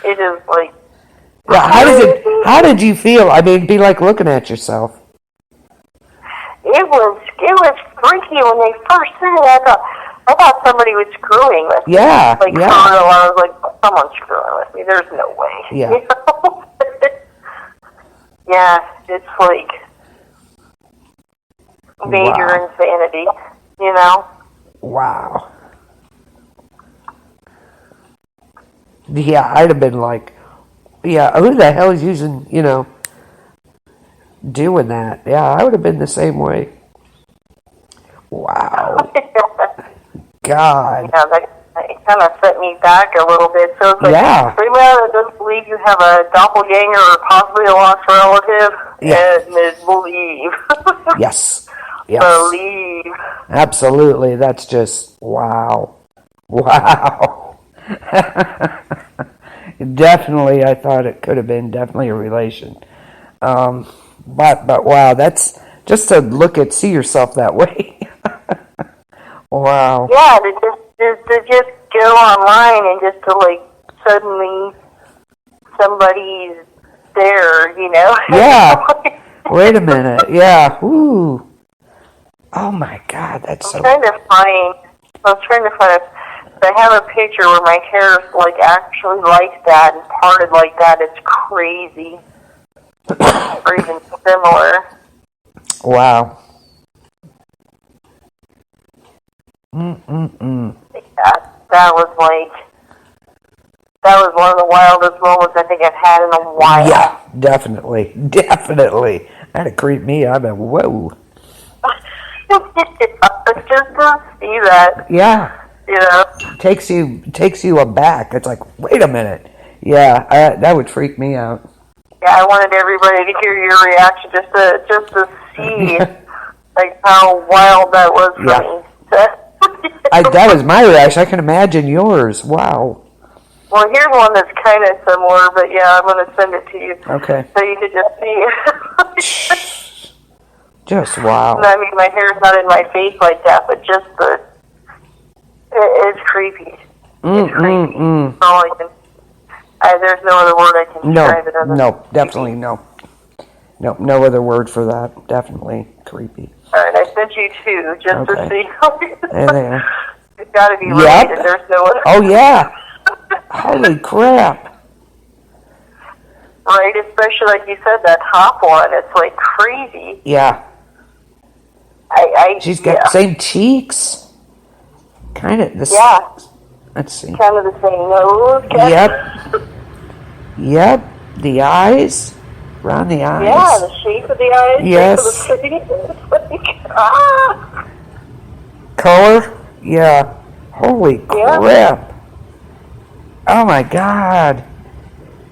It is like. Yeah, how did you feel? I mean, it'd be like looking at yourself. It was freaky when they first said it. I thought somebody was screwing with me. Yeah, like, yeah. For real, I was like, someone's screwing with me. There's no way. Yeah. You know? Yeah, it's like major insanity, you know? Wow. Yeah, I'd have been like, yeah, who the hell is using, doing that? Yeah, I would have been the same way. Wow. God. Yeah, that kind of set me back a little bit. So it's like, anybody that doesn't believe you have a doppelganger or possibly a lost relative, and believe. Yes. Believe. Absolutely. That's just, wow. Wow. Definitely, I thought it could have been definitely a relation. But wow, that's just to see yourself that way. Wow. Yeah, to just go online and just to like suddenly somebody's there, you know? Yeah. Wait a minute. Yeah. Ooh. Oh my God, that's so. I was trying to find I have a picture where my hair is like actually like that and parted like that. It's crazy. Or even similar. Wow. Yeah, that was one of the wildest moments I think I've had in a while. Yeah, definitely. That'd creep me out. Whoa. Just to see that. Yeah. You know? Takes you aback. It's like, wait a minute. Yeah, that would freak me out. Yeah, I wanted everybody to hear your reaction, just to see like how wild that was for me. That was my reaction. I can imagine yours. Wow. Well, here's one that's kind of similar, but yeah, I'm going to send it to you. Okay. So you could just see. Just wow. I mean, my hair's not in my face like that, but just it's creepy. It's creepy. All I can. There's no other word I can describe it. No, definitely no. Nope, no other word for that. Definitely creepy. All right, I sent you two just to see how There. it's got to be related. Yep. There's no other. Oh, yeah. Holy crap. Right, especially like you said, that top one. It's like crazy. Yeah. She's got the same cheeks. Kind of this. Yeah. Let's see. Kind of the same nose. Yep. Yep. The eyes. Around the eyes. Yeah, the shape of the eyes. Yes. Shape of the face. It's like, Color. Yeah. Holy crap. Oh my God.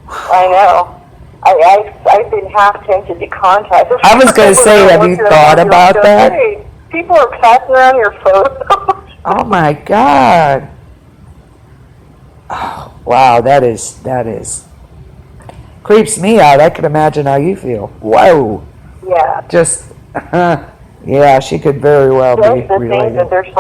I know. I've been half tempted to contact her. I was going to say, have you thought about that? Hey, people are passing around your photos. Oh my God. Oh, wow, that is. Creeps me out. I can imagine how you feel. Whoa. Yeah. Just, yeah, she could very well be the related. That there's, and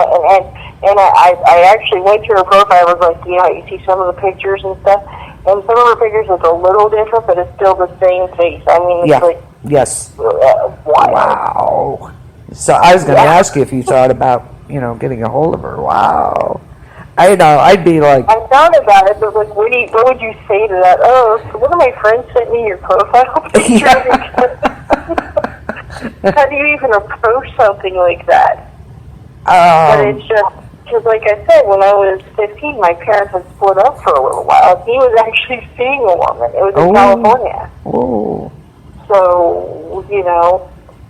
I actually went to her profile. I was like, you know, you see some of the pictures and stuff, and some of her pictures is a little different, but it's still the same face. I mean, it's like, yes. Wow. So I was going to ask you if you thought about, getting a hold of her. Wow. I know, I'd be like... I thought about it, but like, what would you say to that? Oh, so one of my friends sent me your profile picture. How do you even approach something like that? But it's just, because like I said, when I was 15, my parents had split up for a little while. He was actually seeing a woman. It was in California. Oh. So,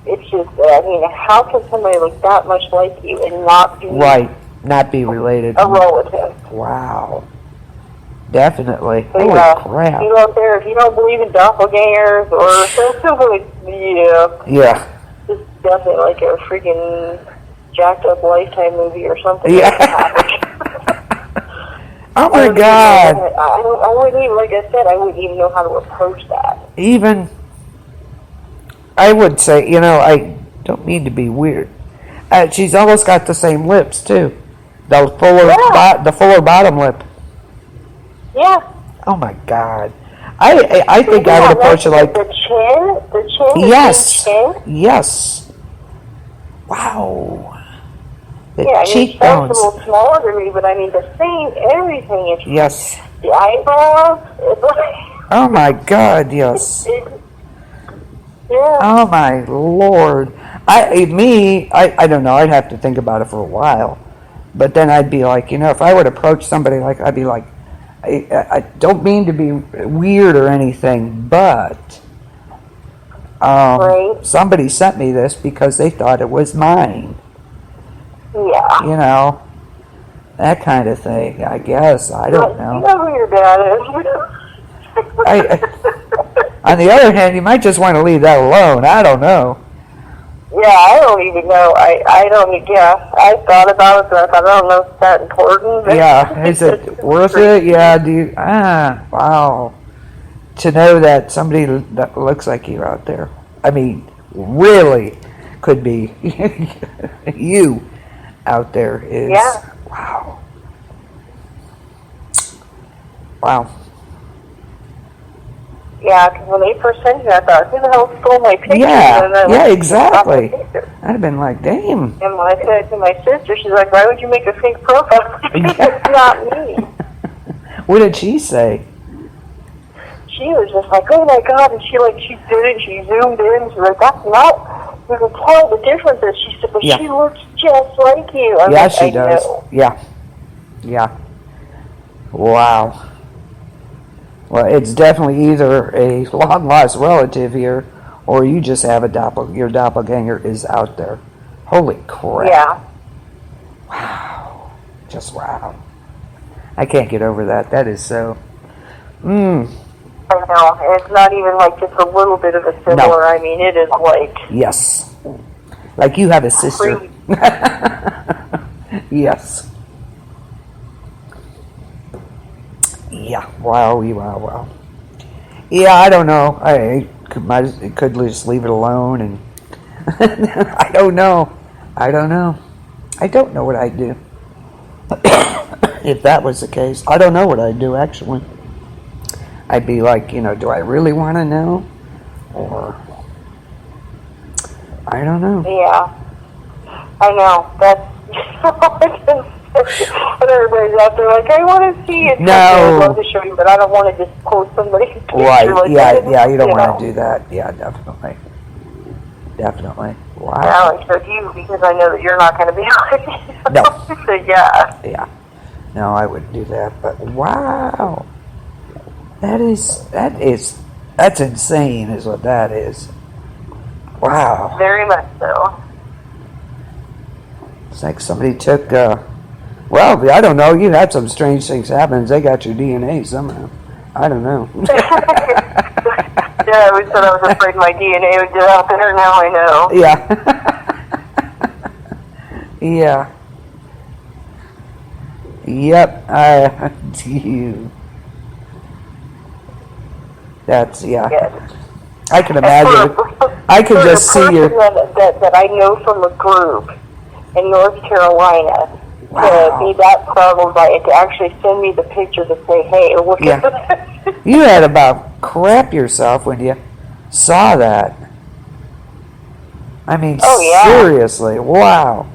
it's just, I mean, how can somebody look that much like you and not be... Right. Not be related. A relative. Wow. Definitely. So, holy crap. You out there, if you don't believe in doppelgangers or something like, yeah. This is definitely like a freaking jacked up Lifetime movie or something. Yeah. Oh my God. I wouldn't even, like I said, I wouldn't even know how to approach that. Even, I would say, I don't mean to be weird. She's almost got the same lips too. The fuller bottom lip. Yeah. Oh my God. I think I would approach it like the chin. Yes. Chin. Yes. Wow. The It's cheekbones. a little smaller than me, but I mean the same everything. It's yes. The eyebrows. It's like, oh my God. Yes. Yeah. Oh my Lord. I don't know. I'd have to think about it for a while. But then I'd be like, if I would approach somebody I'd be like, I don't mean to be weird or anything, but somebody sent me this because they thought it was mine. Yeah. That kind of thing, I guess. I don't know. You know who your dad is. On the other hand, you might just want to leave that alone. I don't know. Yeah, I don't even know. I thought about it, but I thought, I don't know if it's that important. Yeah, is it worth it? Yeah, wow. To know that somebody that looks like you out there, I mean, really could be you out there is, wow. Wow. Yeah, because when they first sent me, I thought, who the hell stole my picture? Yeah, exactly. I'd have been like, damn. And when I said it to my sister, she's like, why would you make a fake profile? It's not me. What did she say? She was just like, oh my God, and she did it, she zoomed in, she's like, that's not, you can tell the differences. She said, but she looks just like you. She does. Know. Yeah. Wow. Well, it's definitely either a long-lost relative here, or you just have your doppelganger is out there. Holy crap. Yeah. Wow. Just wow. I can't get over that. That is so... I know. It's not even like just a little bit of a similar. No. I mean, it is like... Yes. Like you have a sister. Yes. Yeah, wow. Yeah, I don't know. I could just leave it alone, and I don't know. I don't know what I'd do if that was the case. I don't know what I'd do, actually. I'd be like, do I really want to know? Or I don't know. Yeah. I know. That's but everybody's out there like, I want to see it. No. I'd love to show you, but I don't want to just post somebody's picture. Right, like yeah, that. yeah, you don't want to do that. Yeah, definitely. Definitely. Wow. Yeah, I showed you because I know that you're not going to be on it. No. So, yeah. Yeah. No, I wouldn't do that, but wow. That's insane is what that is. Wow. Very much so. It's like somebody took, well, I don't know, you had some strange things happen. They got your DNA somehow. I don't know. Yeah, I always said I was afraid my DNA would get out there. Now I know. Yeah. Yeah. Yep, I do. That's, yeah. Yes. I can imagine. I can just see you. That I know from a group in North Carolina to be that startled by it, to actually send me the picture to say, hey, look at this. You had about crap yourself when you saw that. I mean, seriously, wow.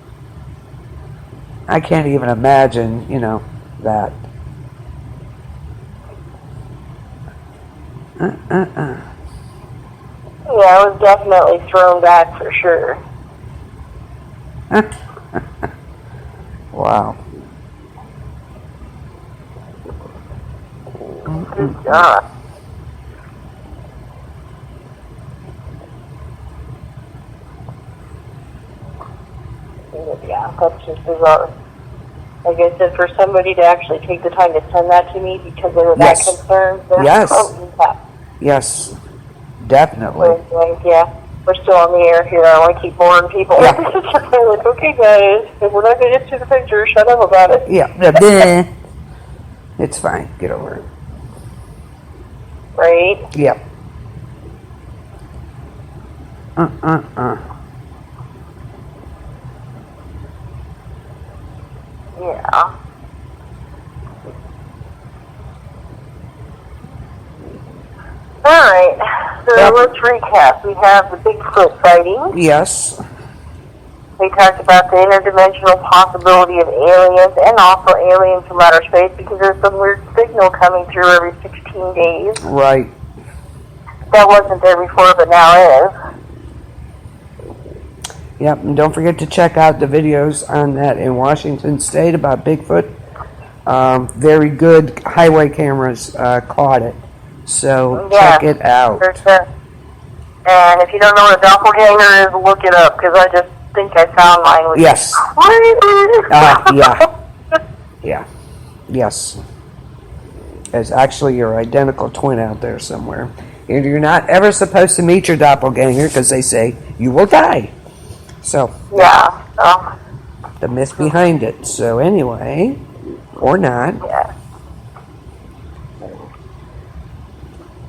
I can't even imagine, that. Yeah, I was definitely thrown back for sure. Wow. Good job. Yeah, that's just bizarre. Like I said, for somebody to actually take the time to send that to me because they were that concerned, Yes. Yes, definitely. Yeah, we're still on the air here. I want to keep boring people. Yeah. Like, okay, guys, if we're not going to get to the picture, shut up about it. Yeah, it's fine. Get over it. Right? Yep. Yeah. All right, so let's recap. We have the Bigfoot sighting. Yes. We talked about the interdimensional possibility of aliens and also aliens from outer space because there's some weird signal coming through every 16 days. Right. That wasn't there before, but now is. Yep, and don't forget to check out the videos on that in Washington State about Bigfoot. Very good highway cameras caught it. So check it out. And if you don't know what a doppelganger is, look it up because I just think I found mine. Yes. Yeah. Yes. There's actually your identical twin out there somewhere. And you're not ever supposed to meet your doppelganger because they say you will die. So. Yeah. So. The myth behind it. So anyway, or not. Yeah.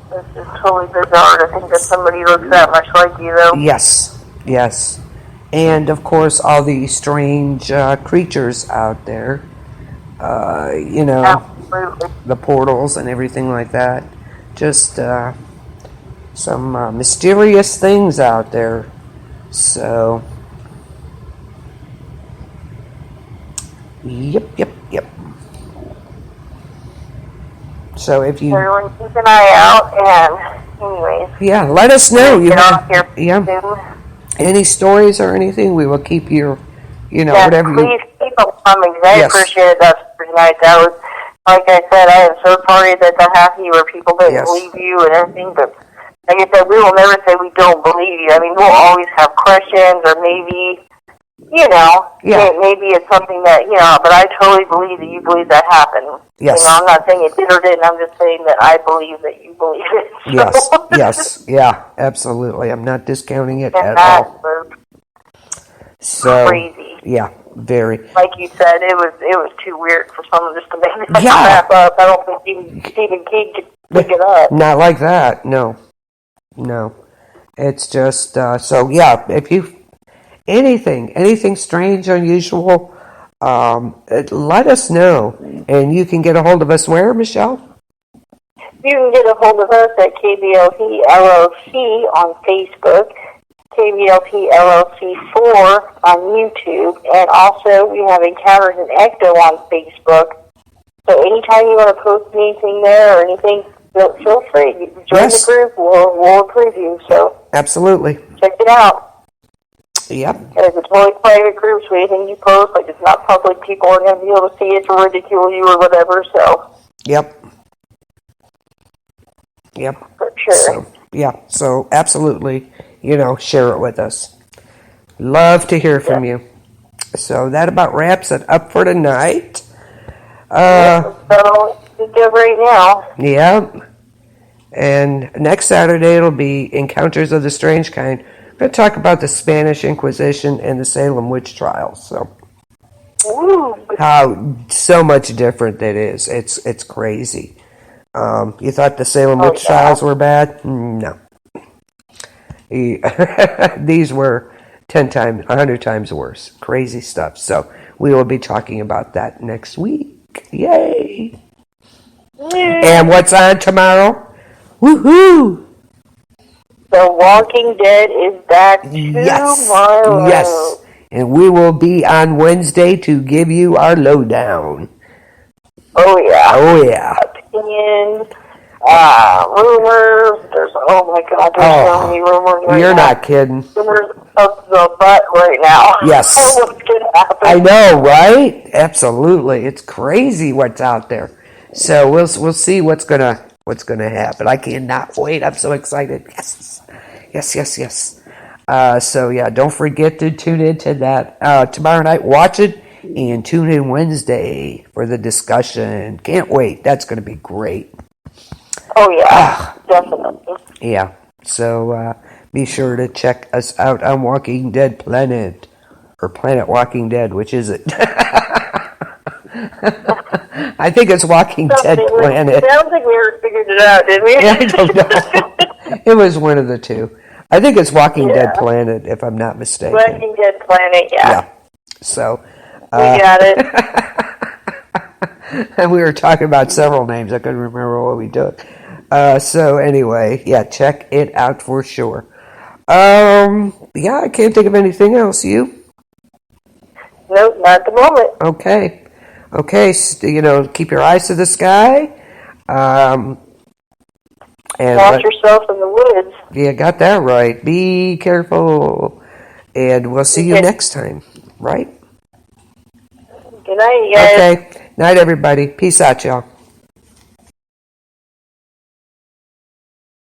This is totally bizarre to think that somebody looks that much like you, though. Yes, yes. And, of course, all these strange creatures out there, Absolutely. The portals and everything like that. Just some mysterious things out there. So, yep. So if you... Everyone keep an eye out, and anyways. Yeah, let us know. Get off here soon. Any stories or anything, we will keep your, whatever please keep them coming. I Yes. appreciate that pretty nice. That was, like I said, I am so sorry that happened where people didn't believe you and everything, but like I said, we will never say we don't believe you. I mean, we'll always have questions or maybe, maybe it's something that, but I totally believe that you believe that happened. Yes. I'm not saying it did or didn't. I'm just saying that I believe that you believe it. So. Yes, yeah, absolutely. I'm not discounting it and at all. So crazy. Yeah, very. Like you said, it was too weird for someone just to make that crap up. I don't think even Stephen King could pick it up. Not like that. No. It's just if you anything strange, unusual, let us know, and you can get a hold of us where, Michelle? You can get a hold of us at KBLT LLC on Facebook. KVLT LLC4 on YouTube, and also we have Encounters in Ecto on Facebook. So anytime you want to post anything there or anything, feel free. You can join the group. We'll approve you. So absolutely, check it out. Yep. And it's a totally private group, so anything you post, like it's not public, people aren't going to be able to see it to ridicule you or whatever. So. Yep. For sure. So absolutely, share it with us. Love to hear from you. So that about wraps it up for tonight. So it's good right now. Yeah. And next Saturday it'll be Encounters of the Strange Kind. We're going to talk about the Spanish Inquisition and the Salem witch trials. So how so much different that is. It's crazy. You thought the Salem witch trials were bad? No. These were 10 times, 100 times worse. Crazy stuff. So we will be talking about that next week. Yay! And what's on tomorrow? Woohoo! The Walking Dead is back tomorrow. Yes. And we will be on Wednesday to give you our lowdown. Oh, yeah. Oh, yeah. Opinions, rumors. There's so many rumors right now. You're not kidding. Rumors of the butt right now. Yes. What's going to happen? I know, right? Absolutely. It's crazy what's out there. So we'll see what's gonna happen. I cannot wait. I'm so excited. Yes. So yeah, don't forget to tune into that tomorrow night. Watch it and tune in Wednesday for the discussion. Can't wait. That's going to be great. Oh yeah, definitely. Yeah. So be sure to check us out on Walking Dead Planet or Planet Walking Dead. Which is it? I think it's Walking Dead Planet. I don't think we ever figured it out, did we? I don't know. It was one of the two. I think it's Walking Dead Planet, if I'm not mistaken. Walking Dead Planet, yeah. So we got it. And we were talking about several names. I couldn't remember what we took. So anyway, check it out for sure. I can't think of anything else. You? Nope, not at the moment. Okay. Keep your eyes to the sky. And watch yourself in the woods. Yeah, got that right. Be careful. And we'll see you next time, right? Good night, you guys. Okay. Night, everybody. Peace out, y'all.